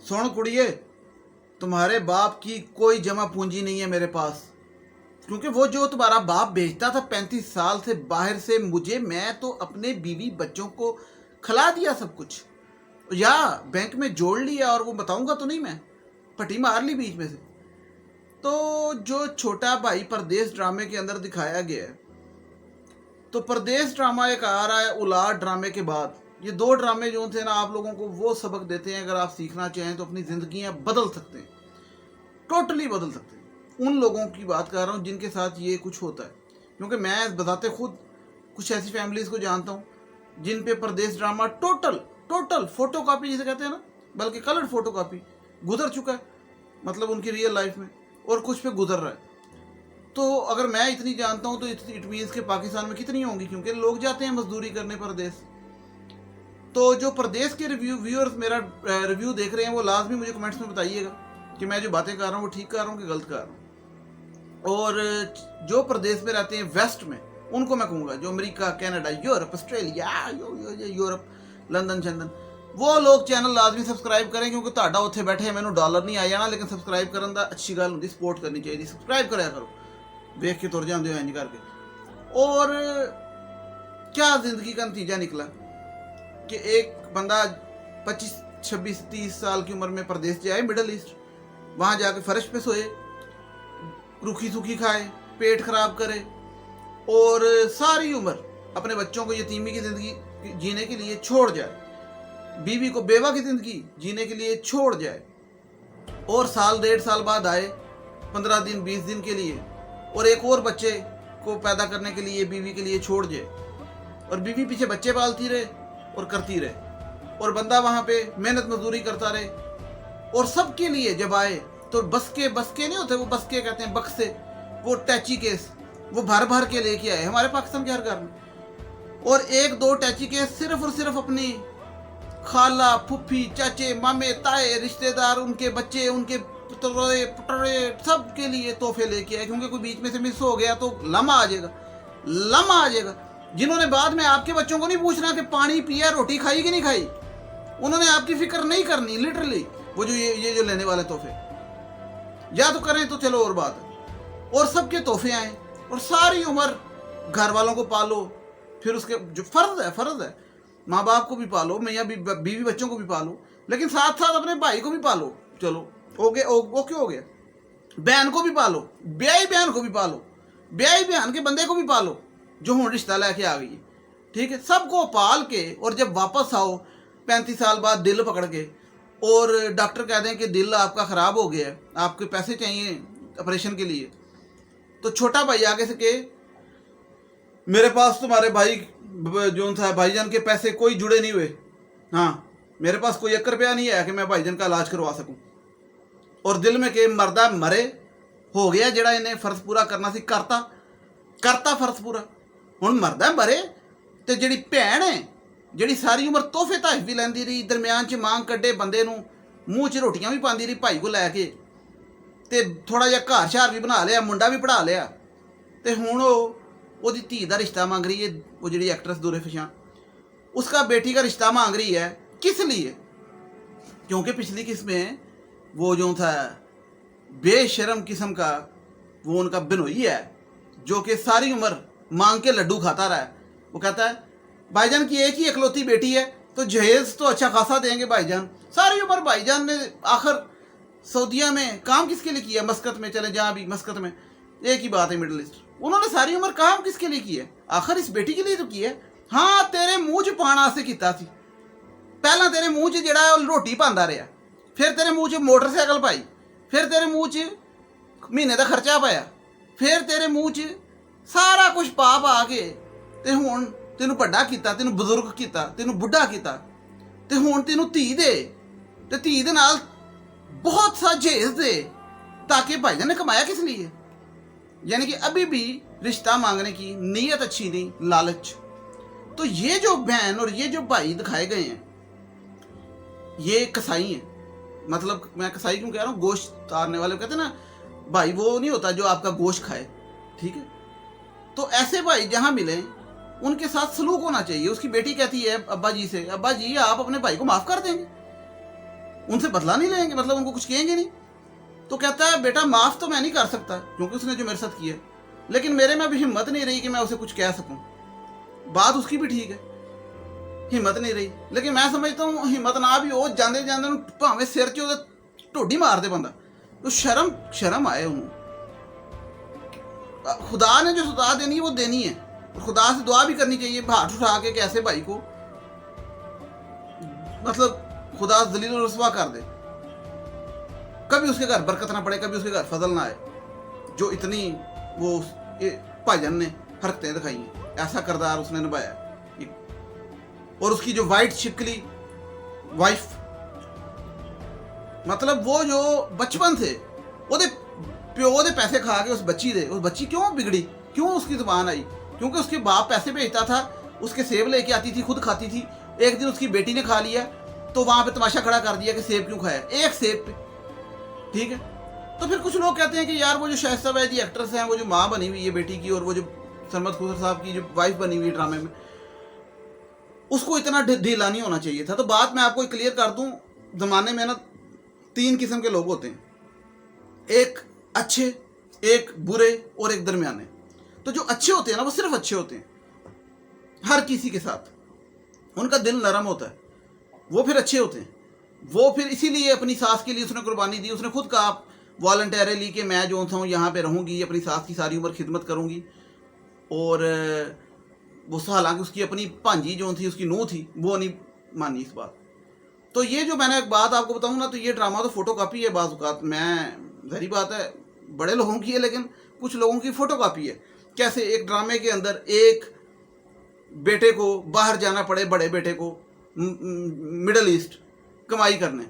सुन कुड़िए, तुम्हारे बाप की कोई जमा पूंजी नहीं है मेरे पास, क्योंकि वो जो तुम्हारा बाप बेचता था 35 साल से बाहर से मुझे, मैं तो अपने बीवी बच्चों को खिला दिया सब कुछ, या बैंक में जोड़ लिया, और वो बताऊंगा तो नहीं, मैं पट्टी मार ली बीच में से। तो जो छोटा भाई परदेश ड्रामे के अंदर दिखाया गया है, तो परदेश ड्रामा एक आ रहा है औलाद ड्रामे के बाद। ये दो ड्रामे जो थे ना, आप लोगों को वो सबक देते हैं, अगर आप सीखना चाहें तो अपनी ज़िंदगियां बदल सकते हैं, टोटली बदल सकते हैं। उन लोगों की बात कर रहा हूँ जिनके साथ ये कुछ होता है, क्योंकि मैं बताते खुद कुछ ऐसी फैमिलीज़ को जानता हूँ जिन पे परदेश ड्रामा टोटल फोटो कापी जिसे कहते हैं ना, बल्कि कलर फोटो कापी गुजर चुका है, मतलब उनकी रियल लाइफ में, और कुछ पे गुजर रहा है। तो अगर मैं इतनी जानता हूँ तो इट मीन्स कि पाकिस्तान में कितनी होंगी, क्योंकि लोग जाते हैं मजदूरी करने परदेश। तो जो परदेश के व्यूअर्स मेरा रिव्यू देख रहे हैं, वो लाजमी मुझे कमेंट्स में बताइएगा कि मैं जो बातें कर रहा हूँ वो ठीक कर रहा हूँ कि गलत कर रहा हूँ। और जो प्रदेश में रहते हैं वेस्ट में, उनको मैं कहूँगा, जो America, Canada, Europe, Australia, Europe, London शंदन, वो लोग चैनल लाजमी सबसक्राइब करें, क्योंकि ਤੁਹਾਡਾ ਉੱਥੇ बैठे मैंने डॉलर नहीं आ जाना, लेकिन सबसक्राइब करन दा अच्छी गल होंदी, सपोर्ट करनी चाहिए, सबसक्राइब कराया करो, देख के तुर जाते हो इंज करके। और क्या ज़िंदगी का नतीजा निकला कि एक बंदा 25, 26, 30 साल की उम्र में परदेश जाए, मिडल ईस्ट, वहाँ जाके फर्श पे सोए, रूखी सूखी खाए, पेट खराब करे, और सारी उम्र अपने बच्चों को यतीमी की ज़िंदगी जीने के लिए छोड़ जाए, बीवी को बेवा की ज़िंदगी जीने के लिए छोड़ जाए, और साल 1.5 साल बाद आए 15 दिन 20 दिन के लिए, और एक और बच्चे को पैदा करने के लिए बीवी के लिए छोड़ जाए, और बीवी पीछे बच्चे पालती रहे और करती रहे, और बंदा वहाँ पे मेहनत मजदूरी करता रहे, और सबके लिए जब आए तो बसके नहीं होते, वो बसके कहते हैं, बक्से, वो टैची केस वो भर भर के लेके आए हमारे पाकिस्तान के हर घर में, और 1-2 टैची केस सिर्फ और सिर्फ अपनी खाला, फुफ्फी, चाचे, मामे, ताए, रिश्तेदार, उनके बच्चे, उनके पुटरे सब के लिए तोहफे लेके आए, क्योंकि कोई बीच में से मिस हो गया तो लम्हा आ जाएगा। जिन्होंने बाद में आपके बच्चों को नहीं पूछना कि पानी पिया, रोटी खाई कि नहीं खाई, उन्होंने आपकी फिक्र नहीं करनी, लिटरली। वो जो ये जो लेने वाले तोहफे, या तो करें तो चलो और बात है, और सबके तोहफे आए, और सारी उम्र घर वालों को पालो, फिर उसके जो फ़र्ज है माँ बाप को भी पालो, मैया बीवी बच्चों को भी पालो, लेकिन साथ साथ अपने भाई को भी पालो, चलो ओके हो गया, बहन को भी पालो, ब्याही बहन को भी पालो, ब्याही बहन के बंदे को भी पालो जो हूँ रिश्ता लेके आ गई, ठीक है, सबको पाल के, और जब वापस आओ 35 साल बाद दिल पकड़ के, और डॉक्टर कह दें कि दिल आपका ख़राब हो गया है, आपके पैसे चाहिए ऑपरेशन के लिए, तो छोटा भाई आगे से कहे मेरे पास तुम्हारे भाई जो था भाईजान के पैसे कोई जुड़े नहीं हुए, हाँ मेरे पास कोई 1 रुपया नहीं है कि मैं भाईजान का इलाज करवा सकूं, और दिल में कि मरदा मरे हो गया, जड़ा इन्हें फर्ज पूरा करना सी करता फर्ज पूरा, हुण मरदा मरे, तो जिहड़ी भैन है जिहड़ी सारी उम्र तोहफे तहफ भी लैंदी रही, दरम्यान च मांग कड्डे बंदे नूं मूँह च रोटियां भी पांदी रही भाई को लैके, ते थोड़ा जिहा घर शार भी बना लिया, मुंडा भी पढ़ा लिया, ते हुण ओहदी धी दा रिश्ता मांग रही है, वो जिहड़ी एक्ट्रेस दूरे फिशां, उसका बेटी का रिश्ता मांग रही है, किस लिए? क्योंकि पिछली किस्त में वो जो था बेशरम किस्म का वो उनका बिनोई है, जो कि सारी उम्र मांग के लड्डू खाता रहा है। वो कहता है भाईजान की एक ही इकलौती बेटी है, तो जहेज तो अच्छा खासा देंगे भाईजान। सारी उम्र भाईजान ने आखिर सऊदीया में काम किसके लिए किया, मस्कत में चले जहाँ भी, मस्कत में एक ही बात है, मिडल ईस्ट, उन्होंने सारी उम्र काम किसके लिए किया, आखिर इस बेटी के लिए तो किया। हाँ तेरे मूँह च पाना से किया सी, पहला तेरे मूँह च जड़ा रोटी पांदा रहा, फिर तेरे मूँह च मोटरसाइकिल पाई, फिर तेरे मूँह च महीने का खर्चा पाया, फिर तेरे मूँह च सारा कुछ पा के, ते हुण तेनू वड्डा कीता, तेनू बजुर्ग कीता, तेनू बुढ़ा कीता, ते हुण तेनू धी दे, ते धी दे नाल बहुत सा जहेज दे, ताकि भाईजान ने कमाया किस लिए। यानी कि अभी भी रिश्ता मांगने की नीयत अच्छी नहीं, लालच। तो ये जो बहन और ये जो भाई दिखाए गए हैं, ये कसाई हैं। मतलब मैं कसाई क्यों कह रहा हूँ, गोश्त तारने वाले कहते हैं ना, भाई वो नहीं होता जो आपका गोश्त खाए, ठीक है। तो ऐसे भाई जहाँ मिले उनके साथ सलूक होना चाहिए। उसकी बेटी कहती है अब्बा जी से, अब्बा जी आप अपने भाई को माफ़ कर देंगे, ان سے بدلا نہیں لیں گے, مطلب ان کو کچھ کہیں گے نہیں. تو کہتا ہے بیٹا معاف تو میں نہیں کر سکتا کیونکہ اس نے جو میرے ساتھ کیا, لیکن میرے میں ابھی ہمت نہیں رہی کہ میں اسے کچھ کہہ سکوں. بات اس کی بھی ٹھیک ہے, ہمت نہیں رہی, لیکن میں سمجھتا ہوں ہمت نہ بھی ہو, جاندے جاندے بھاویں سر چ ٹوڈی مار دے بندہ, تو شرم آئے انہوں. خدا نے جو سزا دینی ہے وہ دینی ہے, اور خدا سے دعا بھی کرنی چاہیے ہاتھ اٹھا کے کہ ایسے بھائی کو مطلب خدا ذلیل و رسوا کر دے, کبھی اس کے گھر برکت نہ پڑے, کبھی اس کے گھر فضل نہ آئے, جو اتنی وہ بھائی جان نے حرکتیں دکھائی ہیں, ایسا کردار اس نے نبھایا. اور اس کی جو وائٹ شکلی وائف, مطلب وہ جو بچپن سے وہ پیو دے پیسے کھا کے اس بچی کیوں بگڑی, کیوں اس کی زبان آئی, کیونکہ اس کے باپ پیسے بھیجتا تھا, اس کے سیب لے کے آتی تھی, خود کھاتی تھی. ایک دن اس کی بیٹی نے کھا لیا تو وہاں پہ تماشا کھڑا کر دیا کہ سیب کیوں کھایا, ایک سیب پہ, ٹھیک ہے. تو پھر کچھ لوگ کہتے ہیں کہ یار وہ جو شائستہ ویدی ایکٹریس ہیں, وہ جو ماں بنی ہوئی ہے بیٹی کی, اور وہ جو سرمد خوسر صاحب کی جو وائف بنی ہوئی ہے ڈرامے میں, اس کو اتنا ڈھیلا نہیں ہونا چاہیے تھا. تو بات میں آپ کو کلیئر کر دوں, زمانے میں نا 3 قسم کے لوگ ہوتے ہیں, ایک اچھے, ایک برے, اور ایک درمیانے. تو جو اچھے ہوتے ہیں نا وہ صرف اچھے ہوتے ہیں ہر کسی کے ساتھ, ان کا دل نرم ہوتا ہے, وہ پھر اچھے ہوتے ہیں. وہ پھر اسی لیے اپنی ساس کے لیے اس نے قربانی دی, اس نے خود کہا والنٹیرلی کہ میں جو ہوں یہاں پہ رہوں گی, اپنی ساس کی ساری عمر خدمت کروں گی. اور وہ حالانکہ اس کی اپنی بھانجی جو تھی, اس کی نوح تھی, وہ نہیں مانی اس بات. تو یہ جو میں نے ایک بات آپ کو بتاؤں نا, تو یہ ڈرامہ تو فوٹو کاپی ہے بعض اوقات, میں ظاہری بات ہے بڑے لوگوں کی ہے, لیکن کچھ لوگوں کی فوٹو کاپی ہے. کیسے ایک ڈرامے کے اندر ایک بیٹے کو باہر جانا پڑے, بڑے بیٹے کو مڈل ایسٹ کمائی کرنے,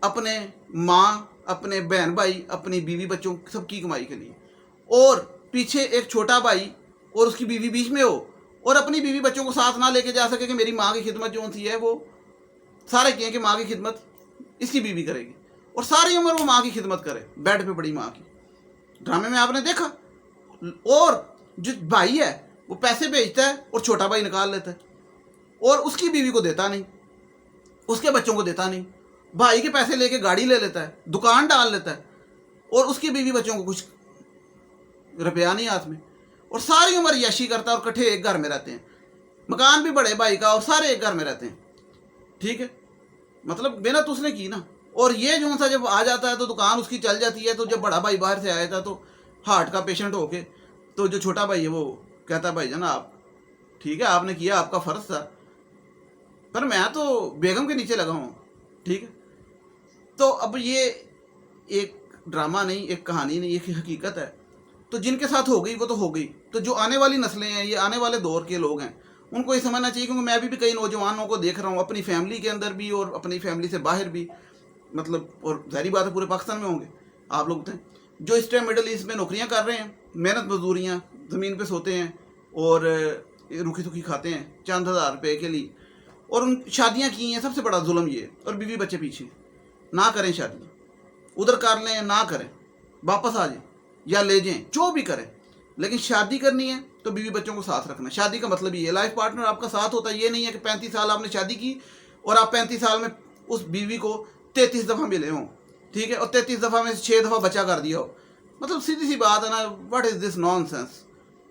اپنے ماں, اپنے بہن بھائی, اپنی بیوی بچوں سب کی کمائی کے لیے, اور پیچھے ایک چھوٹا بھائی اور اس کی بیوی بیچ میں ہو, اور اپنی بیوی بچوں کو ساتھ نہ لے کے جا سکے کہ میری ماں کی خدمت جو تھی ہے وہ سارے کہیں کہ ماں کی خدمت اس کی بیوی کرے گی, اور ساری عمر وہ ماں کی خدمت کرے, بیڈ پہ پڑی ماں کی. ڈرامے میں آپ نے دیکھا. اور جو بھائی ہے وہ پیسے بھیجتا ہے اور چھوٹا بھائی نکال لیتا ہے, اور اس کی بیوی کو دیتا نہیں, اس کے بچوں کو دیتا نہیں. بھائی کے پیسے لے کے گاڑی لے لیتا ہے, دکان ڈال لیتا ہے, اور اس کی بیوی بچوں کو کچھ روپیہ نہیں ہاتھ میں, اور ساری عمر یشی کرتا ہے, اور کٹھے ایک گھر میں رہتے ہیں, مکان بھی بڑے بھائی کا, اور سارے ایک گھر میں رہتے ہیں. ٹھیک ہے, مطلب محنت اس نے کی نا. اور یہ جو سا جب آ جاتا ہے تو دکان اس کی چل جاتی ہے. تو جب بڑا بھائی باہر سے آیا تھا تو ہارٹ کا پیشنٹ ہو کے, تو جو چھوٹا بھائی ہے وہ کہتا بھائی جان آپ ٹھیک ہے, آپ نے کیا, آپ کا فرض تھا, پر میں تو بیگم کے نیچے لگا ہوں. ٹھیک ہے. تو اب یہ ایک ڈرامہ نہیں, ایک کہانی نہیں, ایک حقیقت ہے. تو جن کے ساتھ ہو گئی وہ تو ہو گئی. تو جو آنے والی نسلیں ہیں, یہ آنے والے دور کے لوگ ہیں, ان کو یہ سمجھنا چاہیے, کیونکہ میں بھی کئی نوجوانوں کو دیکھ رہا ہوں اپنی فیملی کے اندر بھی اور اپنی فیملی سے باہر بھی, مطلب, اور ظاہری بات ہے پورے پاکستان میں ہوں گے آپ لوگ ہیں جو اس ٹائم مڈل ایسٹ میں نوکریاں کر رہے ہیں, محنت مزدوریاں, زمین پہ سوتے ہیں اور روکھی سکھی کھاتے ہیں چند ہزار روپے کے لیے, اور ان شادیاں کی ہیں. سب سے بڑا ظلم یہ ہے. اور بیوی بچے پیچھے نہ کریں شادی, ادھر کر لیں نہ کریں, واپس آ جائیں یا لے جائیں, جو بھی کریں, لیکن شادی کرنی ہے تو بیوی بچوں کو ساتھ رکھنا. شادی کا مطلب یہ ہے لائف پارٹنر آپ کا ساتھ ہوتا ہے. یہ نہیں ہے کہ 35 سال آپ نے شادی کی اور آپ 35 سال میں اس بیوی کو 33 دفعہ ملے ہوں, ٹھیک ہے, اور 33 دفعہ میں 6 دفعہ بچا کر دیا ہو. مطلب سیدھی سی بات ہے نا, what is this naan sense.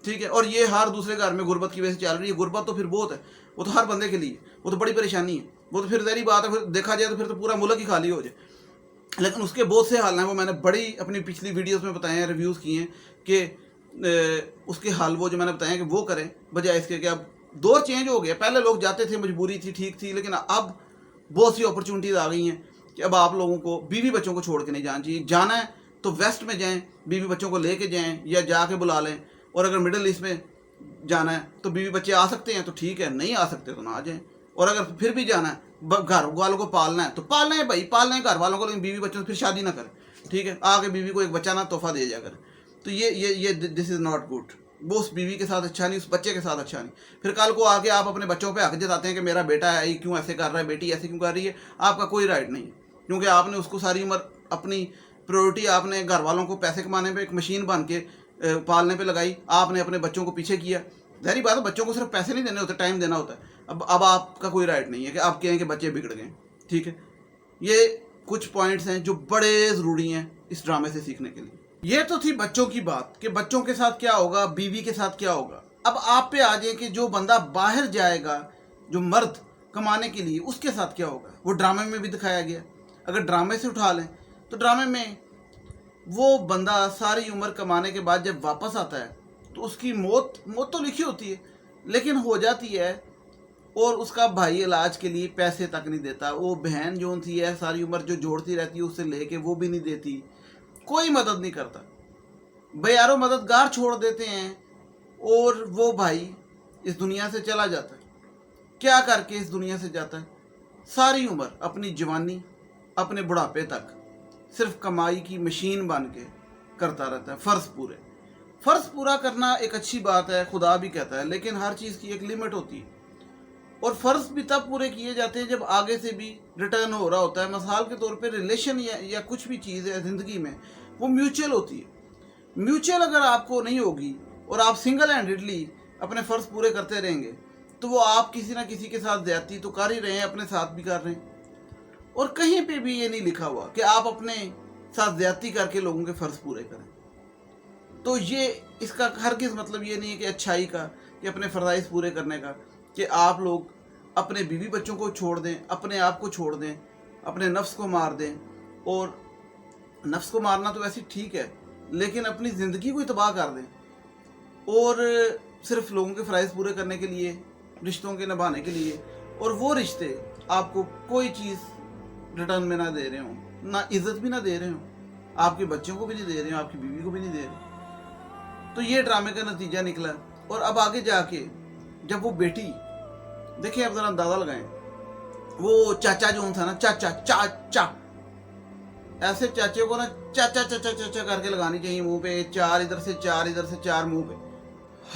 ٹھیک ہے. اور یہ ہر دوسرے گھر میں غربت کی وجہ سے چل رہی ہے. غربت تو پھر بہت ہے, وہ تو ہر بندے کے لیے, وہ تو بڑی پریشانی ہے, وہ تو پھر ظاہری بات ہے, پھر دیکھا جائے تو پھر تو پورا ملک ہی خالی ہو جائے. لیکن اس کے بہت سے حل ہیں, وہ میں نے بڑی اپنی پچھلی ویڈیوز میں بتائے ہیں, ریویوز کیے ہیں کہ اس کے حل وہ جو میں نے بتایا کہ وہ کریں, بجائے اس کے کہ اب دور چینج ہو گیا. پہلے لوگ جاتے تھے, مجبوری تھی, ٹھیک تھی, لیکن اب بہت سی اپرچونیٹیز آ گئی ہیں کہ اب آپ لوگوں کو بیوی بچوں کو چھوڑ کے نہیں جانا چاہیے. جانا ہے تو ویسٹ میں جائیں, بیوی بچوں کو لے کے جائیں یا جا کے بلا لیں. اور اگر مڈل ایسٹ میں جانا ہے تو بیوی بچے آ سکتے ہیں تو ٹھیک ہے, نہیں آ سکتے تو نہ آ جائیں. اور اگر پھر بھی جانا ہے, گھر والوں کو پالنا ہے تو پالنا ہے بھائی, پالنا ہے گھر والوں کو, لیکن بیوی بچوں سے پھر شادی نہ کریں. ٹھیک ہے. آ کے بیوی کو ایک بچہ نہ تحفہ دے جا کریں. تو یہ دس از ناٹ گڈ. وہ اس بیوی کے ساتھ اچھا نہیں, اس بچے کے ساتھ اچھا نہیں. پھر کل کو آ کے آپ اپنے بچوں پہ حق جتاتے ہیں کہ میرا بیٹا ہے, یہ کیوں ایسے کر رہا ہے, بیٹی ایسے کیوں کر رہی ہے. آپ کا کوئی رائٹ نہیں, کیونکہ آپ نے اس کو ساری عمر اپنی پریورٹی آپ نے گھر والوں کو پیسے کمانے پہ, ایک مشین بن کے پالنے پہ لگائی. آپ نے اپنے بچوں کو پیچھے کیا. ظاہری بات ہے بچوں کو صرف پیسے نہیں دینے ہوتے, ٹائم دینا ہوتا ہے. اب آپ کا کوئی رائٹ نہیں ہے کہ آپ کہیں کہ بچے بگڑ گئے. ٹھیک ہے. یہ کچھ پوائنٹس ہیں جو بڑے ضروری ہیں اس ڈرامے سے سیکھنے کے لیے۔ یہ تو تھی بچوں کی بات کہ بچوں کے ساتھ کیا ہوگا، بیوی کے ساتھ کیا ہوگا۔ اب آپ پہ آ جائیں کہ جو بندہ باہر جائے گا، جو مرد کمانے کے لیے، اس کے ساتھ کیا ہوگا۔ وہ ڈرامے میں بھی دکھایا گیا۔ اگر ڈرامے سے اٹھا لیں تو ڈرامے میں وہ بندہ ساری عمر کمانے کے بعد جب واپس آتا ہے تو اس کی موت تو لکھی ہوتی ہے لیکن ہو جاتی ہے، اور اس کا بھائی علاج کے لیے پیسے تک نہیں دیتا، وہ بہن جو تھی ہے ساری عمر جو جوڑتی رہتی ہے اسے لے کے وہ بھی نہیں دیتی، کوئی مدد نہیں کرتا، بیارو مددگار چھوڑ دیتے ہیں، اور وہ بھائی اس دنیا سے چلا جاتا ہے۔ کیا کر کے اس دنیا سے جاتا ہے؟ ساری عمر اپنی جوانی، اپنے بڑھاپے تک صرف کمائی کی مشین بن کے کرتا رہتا ہے فرض پورے۔ فرض پورا کرنا ایک اچھی بات ہے، خدا بھی کہتا ہے، لیکن ہر چیز کی ایک لمٹ ہوتی ہے، اور فرض بھی تب پورے کیے جاتے ہیں جب آگے سے بھی ریٹرن ہو رہا ہوتا ہے۔ مثال کے طور پہ ریلیشن یا کچھ بھی چیز ہے زندگی میں، وہ میوچل ہوتی ہے۔ میوچل اگر آپ کو نہیں ہوگی اور آپ سنگل ہینڈڈلی اپنے فرض پورے کرتے رہیں گے تو وہ آپ کسی نہ کسی کے ساتھ زیادتی تو کر ہی رہے ہیں، اپنے ساتھ بھی کر رہے ہیں، اور کہیں پہ بھی یہ نہیں لکھا ہوا کہ آپ اپنے ساتھ زیادتی کر کے لوگوں کے فرض پورے کریں۔ تو یہ اس کا ہرگز مطلب یہ نہیں ہے کہ اچھائی کا، کہ اپنے فرائض پورے کرنے کا، کہ آپ لوگ اپنے بیوی بچوں کو چھوڑ دیں، اپنے آپ کو چھوڑ دیں، اپنے نفس کو مار دیں۔ اور نفس کو مارنا تو ویسے ٹھیک ہے، لیکن اپنی زندگی کو تباہ کر دیں، اور صرف لوگوں کے فرائض پورے کرنے کے لیے، رشتوں کے نبھانے کے لیے، اور وہ رشتے آپ کو کوئی چیز ریٹرن میں نہ دے رہے ہوں، نہ عزت بھی نہ دے رہے ہوں، آپ کے بچوں کو بھی نہیں دے رہے ہوں، آپ کی بیوی کو بھی نہیں دے رہے۔ تو یہ ڈرامے کا نتیجہ نکلا۔ اور اب آگے جا کے جب وہ بیٹی، دیکھیں اب ذرا اندازہ لگائیں، وہ چاچا جو تھا نا، چاچا ایسے چاچے کو نا چاچا چاچا چاچا کر کے لگانی چاہیے منہ پہ، چار ادھر سے چار ادھر سے چار منہ پہ۔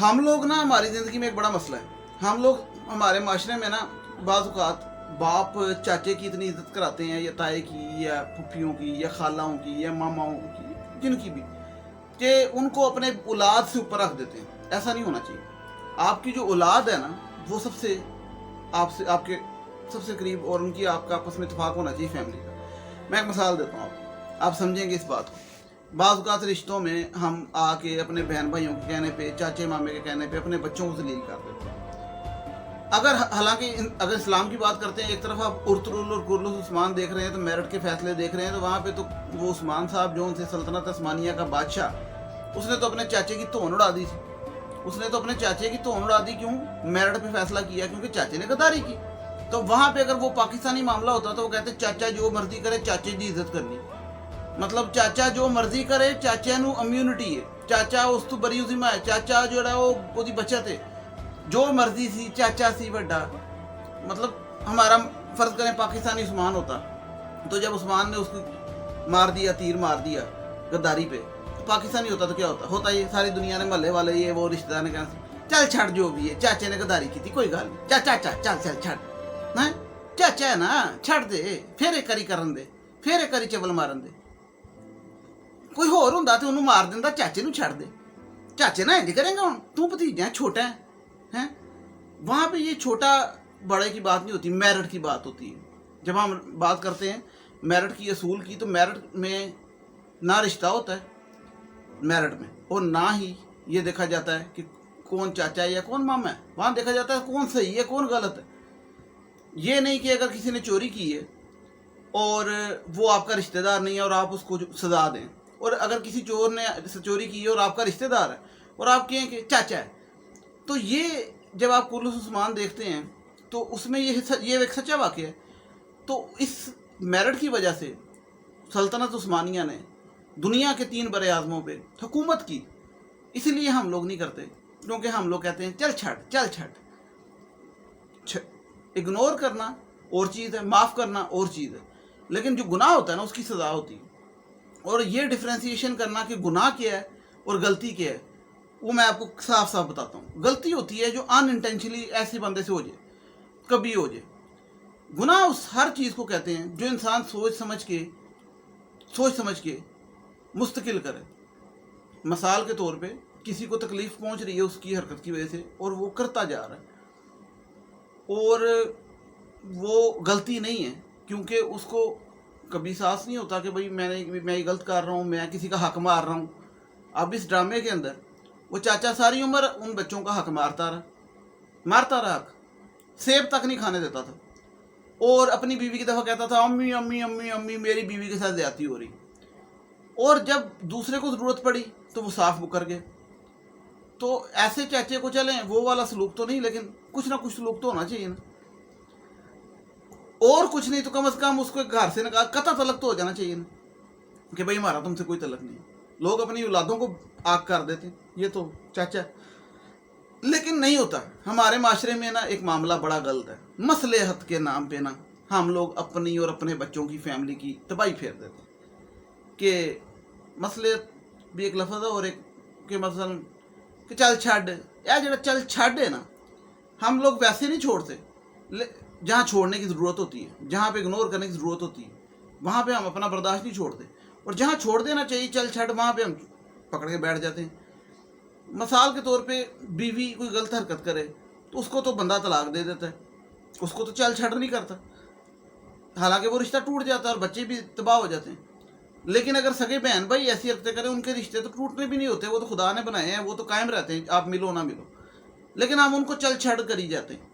ہم لوگ نا، ہماری زندگی میں ایک بڑا مسئلہ ہے، ہم لوگ ہمارے معاشرے میں نا بعض اوقات باپ چاچے کی اتنی عزت کراتے ہیں، یا تائے کی، یا پھپھیوں کی، یا خالاؤں کی، یا ماماؤں کی، جن کی بھی، کہ ان کو اپنے اولاد سے اوپر رکھ دیتے ہیں۔ ایسا نہیں ہونا چاہیے۔ آپ کی جو اولاد ہے نا، وہ سب سے آپ کے سب سے قریب، اور ان کی آپ کا آپس میں اتفاق ہونا چاہیے فیملی کا۔ میں ایک مثال دیتا ہوں آپ سمجھیں گے اس بات کو۔ بعض اوقات رشتوں میں ہم آ کے اپنے بہن بھائیوں کے کہنے پہ، چاچے مامے کے کہنے پہ اپنے بچوں کو ذلیل کر دیتے ہیں۔ حالانکہ اگر اسلام کی بات کرتے ہیں، ایک طرف آپ ارطغرل اور کرلس عثمان دیکھ رہے ہیں تو میرٹھ کے فیصلے دیکھ رہے ہیں، تو وہاں پہ تو وہ عثمان صاحب جو ان سے سلطنت عثمانیہ کا بادشاہ، اس نے تو اپنے چاچے کی تون اڑا دی تھی۔ اس نے تو اپنے چاچے کی تون اڑا دی، کیوں؟ میرٹھ پہ فیصلہ کیا کیونکہ چاچے نے غداری کی۔ تو وہاں پہ اگر وہ پاکستانی معاملہ ہوتا تو وہ کہتے چاچا جو مرضی کرے، چاچے دی عزت کرنی۔ مطلب چاچا جو مرضی کرے، چاچا نو امیونٹی ہے، چاچا اس تو بری ذمہ ہے، چاچا جو ہے وہ بچت ہے، جو مرضی سی چاچا سی بڑا۔ مطلب ہمارا فرض کریں پاکستانی عثمان ہوتا، تو جب عثمان نے اس کو مار دیا، تیر مار دیا غداری پہ، تو پاکستانی ہوتا تو کیا ہوتا یہ ساری دنیا نے، محلے والے، یہ وہ رشتہ دار نے کہا چل چھڑ جو بھی ہے، چاچے نے غداری کی تھی، کوئی گل نہیں، چل چھڑ، چاچا ہے نا، چھڑ دے، پھر ایک کری کرن دے، پھر ایک کری چبل مارن دے۔ کوئی ہور ہوندا تے انہوں مار دیندا، چاچے نو چھڑ دے، چاچے نہ انج کرے گا، ہن تو بھتیجا چھوٹا ہے۔ وہاں پہ یہ چھوٹا بڑے کی بات نہیں ہوتی، میرٹ کی بات ہوتی ہے۔ جب ہم بات کرتے ہیں میرٹ کی، اصول کی، تو میرٹ میں نہ رشتہ ہوتا ہے میرٹ میں، اور نہ ہی یہ دیکھا جاتا ہے کہ کون چاچا ہے یا کون ماما ہے۔ وہاں دیکھا جاتا ہے کون صحیح ہے کون غلط ہے۔ یہ نہیں کہ اگر کسی نے چوری کی ہے اور وہ آپ کا رشتہ دار نہیں ہے اور آپ اس کو سزا دیں، اور اگر کسی چور نے چوری کی ہے اور آپ کا رشتہ دار ہے اور آپ کہیں کہ چاچا ہے، تو یہ جب آپ کرلس عثمان دیکھتے ہیں تو اس میں یہ ایک سچا واقعہ ہے۔ تو اس میرٹ کی وجہ سے سلطنت عثمانیہ نے دنیا کے 3 بر اعظموں پہ حکومت کی۔ اسی لیے ہم لوگ نہیں کرتے، کیونکہ ہم لوگ کہتے ہیں چل چھڑ۔ اگنور کرنا اور چیز ہے، معاف کرنا اور چیز ہے، لیکن جو گناہ ہوتا ہے نا اس کی سزا ہوتی ہے۔ اور یہ ڈفرینسیشن کرنا کہ گناہ کیا ہے اور غلطی کیا ہے، وہ میں آپ کو صاف صاف بتاتا ہوں۔ غلطی ہوتی ہے جو ان انٹینشنلی ایسے بندے سے ہو جائے، کبھی ہو جائے۔ گناہ اس ہر چیز کو کہتے ہیں جو انسان سوچ سمجھ کے مستقل کرے۔ مثال کے طور پہ کسی کو تکلیف پہنچ رہی ہے اس کی حرکت کی وجہ سے، اور وہ کرتا جا رہا ہے، اور وہ غلطی نہیں ہے کیونکہ اس کو کبھی احساس نہیں ہوتا کہ بھائی میں یہ غلط کر رہا ہوں, میں کسی کا حق مار رہا ہوں. اب اس ڈرامے کے اندر وہ چاچا ساری عمر ان بچوں کا حق مارتا رہا حق, سیب تک نہیں کھانے دیتا تھا, اور اپنی بیوی کی دفعہ کہتا تھا امی امی امی امی میری بیوی کے ساتھ زیادتی ہو رہی, اور جب دوسرے کو ضرورت پڑی تو وہ صاف مکر گئے. تو ایسے چاچے کو چلیں وہ والا سلوک تو نہیں, لیکن کچھ نہ کچھ سلوک تو ہونا چاہیے نا, اور کچھ نہیں تو کم از کم اس کو گھر سے قطع طلق تو ہو جانا چاہیے نا, کہ بھائی ہمارا تم سے کوئی تعلق نہیں. لوگ اپنی اولادوں کو آگ کر دیتے ہیں, یہ تو چاچا, لیکن نہیں ہوتا. ہمارے معاشرے میں نا ایک معاملہ بڑا غلط ہے, مصلحت کے نام پہ نا ہم لوگ اپنی اور اپنے بچوں کی فیملی کی تباہی پھیر دیتے ہیں. کہ مصلحت بھی ایک لفظ ہے, اور ایک کہ مثلا کہ چل چھڈ, یا جڑا چل چھڈ ہے نا, ہم لوگ ویسے نہیں چھوڑتے. جہاں چھوڑنے کی ضرورت ہوتی ہے, جہاں پہ اگنور کرنے کی ضرورت ہوتی ہے, وہاں پہ ہم اپنا برداشت نہیں چھوڑتے, اور جہاں چھوڑ دینا چاہیے چل چھڈ وہاں پہ ہم پکڑ کے بیٹھ جاتے ہیں. مثال کے طور پہ بیوی کوئی غلط حرکت کرے تو اس کو تو بندہ طلاق دے دیتا ہے, اس کو تو چل چھڈ نہیں کرتا, حالانکہ وہ رشتہ ٹوٹ جاتا ہے اور بچے بھی تباہ ہو جاتے ہیں. لیکن اگر سگے بہن بھائی ایسی حرکتیں کریں, ان کے رشتے تو ٹوٹنے بھی نہیں ہوتے, وہ تو خدا نے بنائے ہیں, وہ تو قائم رہتے ہیں, آپ ملو نہ ملو, لیکن ہم ان کو چل چھڈ کر ہی جاتے ہیں.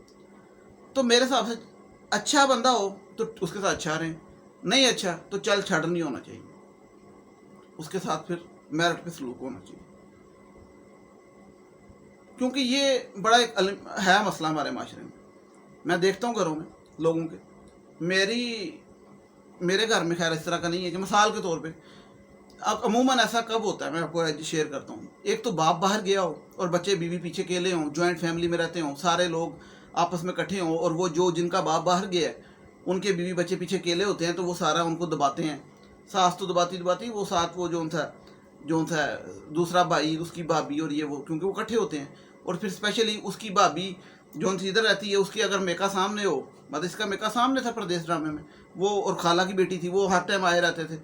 تو میرے حساب سے اچھا بندہ ہو تو اس کے ساتھ اچھا رہیں, نہیں اچھا تو چل چھڈ نہیں ہونا چاہیے, اس کے ساتھ پھر میرٹ پہ سلوک ہونا چاہیے. کیونکہ یہ بڑا ایک ہے مسئلہ ہمارے معاشرے میں. میں دیکھتا ہوں گھروں میں لوگوں کے, میرے گھر میں خیر اس طرح کا نہیں ہے, کہ مثال کے طور پہ اب عموماً ایسا کب ہوتا ہے, میں آپ کو شیئر کرتا ہوں. ایک تو باپ باہر گیا ہو اور بچے بیوی پیچھے اکیلے ہوں, جوائنٹ فیملی میں رہتے ہوں, سارے لوگ آپس میں اکٹھے ہوں, اور وہ جن کا باپ باہر گیا ہے ان کے بیوی بچے پیچھے اکیلے ہوتے ہیں, تو وہ سارا ان کو دباتے ہیں. ساس تو دباتی, وہ ساتھ وہ جو تھا دوسرا بھائی, اس کی بھابھی, اور یہ وہ, کیونکہ وہ اکٹھے ہوتے ہیں. اور پھر اسپیشلی اس کی بھابھی جو ادھر رہتی ہے, اس کی اگر میکا سامنے ہو, مطلب اس کا میکا سامنے تھا پردیس ڈرامے میں, وہ اور خالہ کی بیٹی تھی, وہ ہر ٹائم آئے رہتے تھے,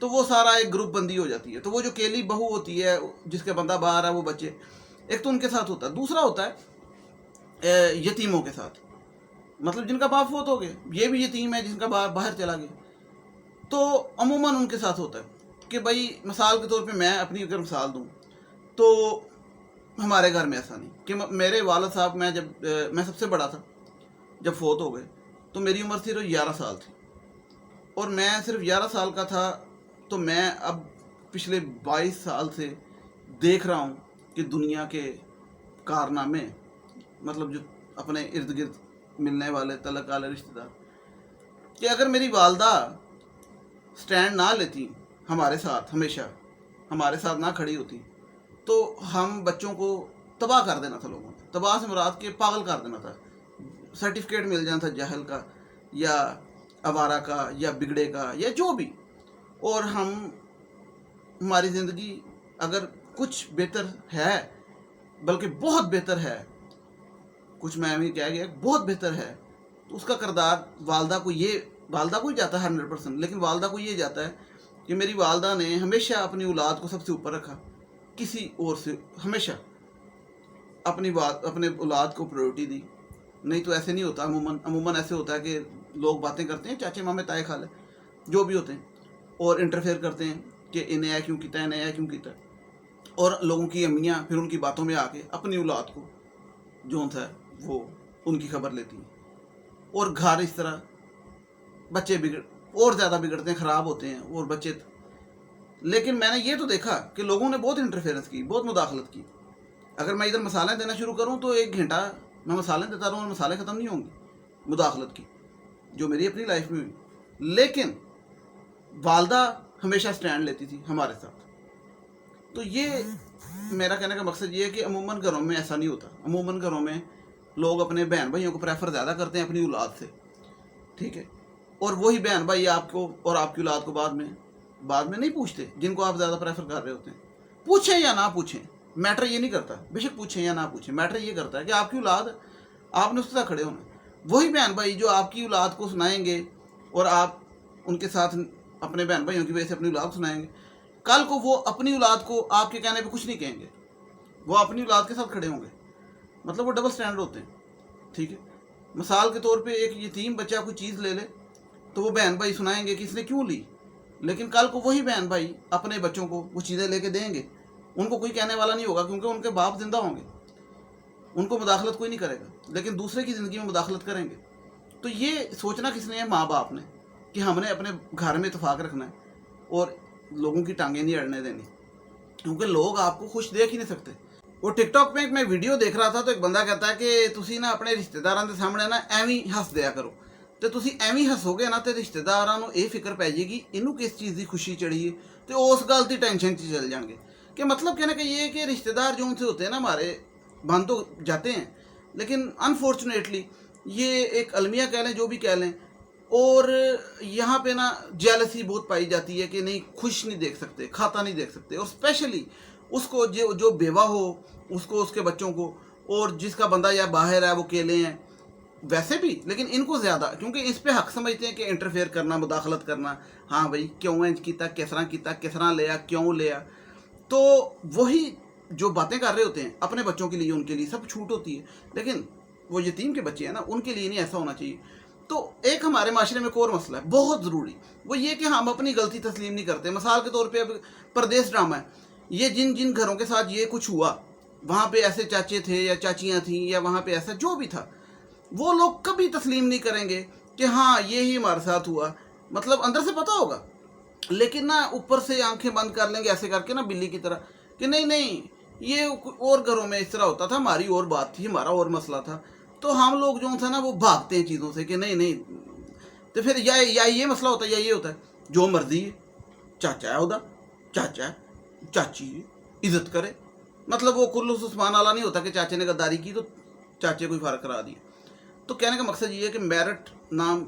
تو وہ سارا ایک گروپ بندی ہو جاتی ہے. تو وہ جو کیلی بہو ہوتی ہے جس کے بندہ باہر ہے, وہ بچے ایک تو ان کے ساتھ ہوتا ہے. دوسرا ہوتا ہے یتیموں کے ساتھ, مطلب جن کا باپ فوت ہو گئے, یہ بھی یتیم ہے جن کا باپ باہر چلا گیا, تو عموماً ان کے ساتھ ہوتا ہے. کہ بھائی مثال کے طور پہ میں اپنی اگر مثال دوں تو ہمارے گھر میں ایسا نہیں, کہ میرے والد صاحب, میں سب سے بڑا تھا جب فوت ہو گئے, تو میری عمر صرف 11 سال تھی, اور میں صرف 11 سال کا تھا. تو میں اب پچھلے 22 سال سے دیکھ رہا ہوں کہ دنیا کے کارنامے, مطلب جو اپنے ارد گرد ملنے والے تعلق والے رشتہ دار, کہ اگر میری والدہ سٹینڈ نہ لیتی ہمارے ساتھ, ہمیشہ ہمارے ساتھ نہ کھڑی ہوتی, تو ہم بچوں کو تباہ کر دینا تھا. لوگوں نے تباہ سے مراد کے پاگل کر دینا تھا, سرٹیفکیٹ مل جانا تھا جاہل کا, یا آوارہ کا, یا بگڑے کا, یا جو بھی. اور ہماری زندگی اگر کچھ بہتر ہے, بلکہ بہت بہتر ہے, کچھ میں بھی کہہ گیا بہت بہتر ہے, تو اس کا کردار والدہ کو ہی جاتا ہے 100%. لیکن والدہ کو یہ جاتا ہے کہ میری والدہ نے ہمیشہ اپنی اولاد کو سب سے اوپر رکھا, کسی اور سے ہمیشہ اپنے اولاد کو پرائیورٹی دی. نہیں تو ایسے نہیں ہوتا. عموماً ایسے ہوتا ہے کہ لوگ باتیں کرتے ہیں, چاچے مامے تائے خالے جو بھی ہوتے ہیں, اور انٹرفیئر کرتے ہیں کہ انہیں ایسا کیوں کیتا ہے, انہیں ایسا کیوں کیتا ہے, اور لوگوں کی امیاں پھر ان کی باتوں میں آ کے اپنی اولاد کو جو تھا وہ ان کی خبر لیتی ہیں, اور گھر اس طرح بچے اور زیادہ بگڑتے ہیں, خراب ہوتے ہیں, اور بچے. لیکن میں نے یہ تو دیکھا کہ لوگوں نے بہت انٹرفیئرنس کی, بہت مداخلت کی. اگر میں ادھر مثالیں دینا شروع کروں تو 1 گھنٹہ میں مثالیں دیتا رہوں, اور مثالیں ختم نہیں ہوں گی مداخلت کی جو میری اپنی لائف میں ہوئی. لیکن والدہ ہمیشہ سٹینڈ لیتی تھی ہمارے ساتھ. تو یہ میرا کہنے کا مقصد یہ ہے کہ عموماً گھروں میں ایسا نہیں ہوتا. عموماً گھروں میں لوگ اپنے بہن بھائیوں کو پریفر زیادہ کرتے ہیں اپنی اولاد سے, ٹھیک ہے, اور وہی بہن بھائی آپ کو اور آپ کی اولاد کو بعد میں نہیں پوچھتے, جن کو آپ زیادہ پریفر کر رہے ہوتے ہیں. پوچھیں یا نہ پوچھیں, میٹر یہ نہیں کرتا, بے شک پوچھیں یا نہ پوچھیں, میٹر یہ کرتا ہے کہ آپ کی اولاد, آپ نے اس کے ساتھ کھڑے ہونا. وہی بہن بھائی جو آپ کی اولاد کو سنائیں گے, اور آپ ان کے ساتھ اپنے بہن بھائیوں کی وجہ سے اپنی اولاد کو سنائیں گے, کل کو وہ اپنی اولاد کو آپ کے کہنے پہ کچھ نہیں کہیں گے, وہ اپنی اولاد کے ساتھ کھڑے ہوں گے. مطلب وہ ڈبل سٹینڈرڈ ہوتے ہیں, ٹھیک ہے. مثال کے طور پہ ایک یتیم بچہ کوئی چیز لے لے, तो वो बहन भाई सुनाएंगे कि इसने क्यों ली, लेकिन कल को वही बहन भाई अपने बच्चों को वो चीज़ें लेके देंगे, उनको कोई कहने वाला नहीं होगा क्योंकि उनके बाप जिंदा होंगे, उनको मुदाखलत कोई नहीं करेगा, लेकिन दूसरे की ज़िंदगी में मुदाखलत करेंगे। तो ये सोचना किसने है? माँ बाप ने, कि हमने अपने घर में इत्तेफाक रखना है और लोगों की टांगें नहीं अड़ने देनी, क्योंकि लोग आपको खुश देख ही नहीं सकते। वो टिकटॉक में एक मैं वीडियो देख रहा था तो एक बंदा कहता है कि तुसी ना अपने रिश्तेदारों के सामने ना ਐਵੇਂ ਹੀ हस दिया करो, तो तुसी ਐਵੇਂ ही हसोगे ना तो रिश्तेदारों को ये फिक्र पै जाएगी इनू किस चीज़ की खुशी चढ़ी है, तो उस गल की टेंशन च चल जाएंगे। कि मतलब कहने का ये है कि रिश्तेदार जो उनसे होते हैं ना हमारे, बन तो जाते हैं, लेकिन अनफॉर्चुनेटली ये एक अलमिया कह लें, जो भी कह लें, और यहाँ पे ना जेलसी बहुत पाई जाती है कि नहीं, खुश नहीं देख सकते, खाता नहीं देख सकते, और स्पेशली उसको जो बेवा हो उसको, उसके बच्चों को, और जिसका बंदा या बाहर है वो अकेले हैं, वैसे भी, लेकिन इनको ज़्यादा, क्योंकि इस पे हक समझते हैं कि इंटरफेयर करना, मुदाखलत करना, हाँ भाई क्यों इंज किया, किस तरह लिया, क्यों लिया। तो वही जो बातें कर रहे होते हैं अपने बच्चों के लिए, उनके लिए सब छूट होती है, लेकिन वो यतीम के बच्चे हैं ना, उनके लिए नहीं ऐसा होना चाहिए। तो एक हमारे माशरे में एक और मसला है बहुत ज़रूरी, वो ये कि हम अपनी गलती तस्लीम नहीं करते। मिसाल के तौर पे अब परदेश ड्रामा है, ये जिन जिन घरों के साथ ये कुछ हुआ, वहाँ पे ऐसे चाचे थे या चाचियाँ थीं, या वहाँ पे ऐसा जो भी था, वो लोग कभी तस्लीम नहीं करेंगे कि हाँ ये ही हमारे साथ हुआ। मतलब अंदर से पता होगा, लेकिन ना ऊपर से आंखें बंद कर लेंगे ऐसे करके ना, बिल्ली की तरह, कि नहीं नहीं ये और घरों में इस तरह होता था, हमारी और बात थी, हमारा और मसला था। तो हम लोग जो था ना वो भागते हैं चीज़ों से कि नहीं नहीं, तो फिर या ये मसला होता है या ये होता है जो मर्जी है, चाचा है उदा, चाचा है, चाची है, इज्जत करे। मतलब वो कुल्लूस उस्मान वाला नहीं होता कि चाचे ने गद्दारी की तो चाचे को ही फारग करा दिया। तो कहने का मकसद ये है कि मेरिट नाम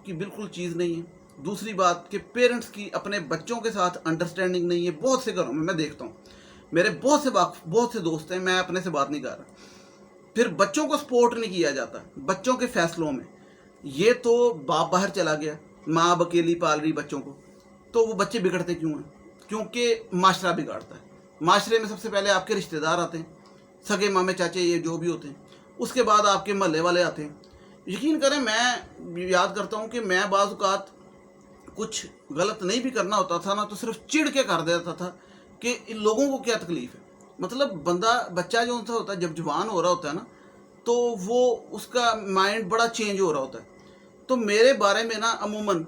की बिल्कुल चीज़ नहीं है। दूसरी बात कि पेरेंट्स की अपने बच्चों के साथ अंडरस्टैंडिंग नहीं है। बहुत से घरों में मैं देखता हूँ, मेरे बहुत से दोस्त हैं, मैं अपने से बात नहीं कर रहा, फिर बच्चों को सपोर्ट नहीं किया जाता बच्चों के फैसलों में। ये तो बाप बाहर चला गया, माँ अब अकेली पाल रही बच्चों को, तो वो बच्चे बिगड़ते क्यों हैं? क्योंकि माशरा बिगाड़ता है। माशरे में सबसे पहले आपके रिश्तेदार आते हैं, सगे मामे चाचे ये जो भी होते हैं, उसके बाद आपके महल्ले वाले आते हैं। यकीन करें, मैं याद करता हूँ कि मैं बाज़ औक़ात कुछ गलत नहीं भी करना होता था ना, तो सिर्फ चिढ़ के कर देता था कि इन लोगों को क्या तकलीफ़ है। मतलब बच्चा जो होता है जब जवान हो रहा होता है ना, तो वो उसका माइंड बड़ा चेंज हो रहा होता है। तो मेरे बारे में ना अमूमन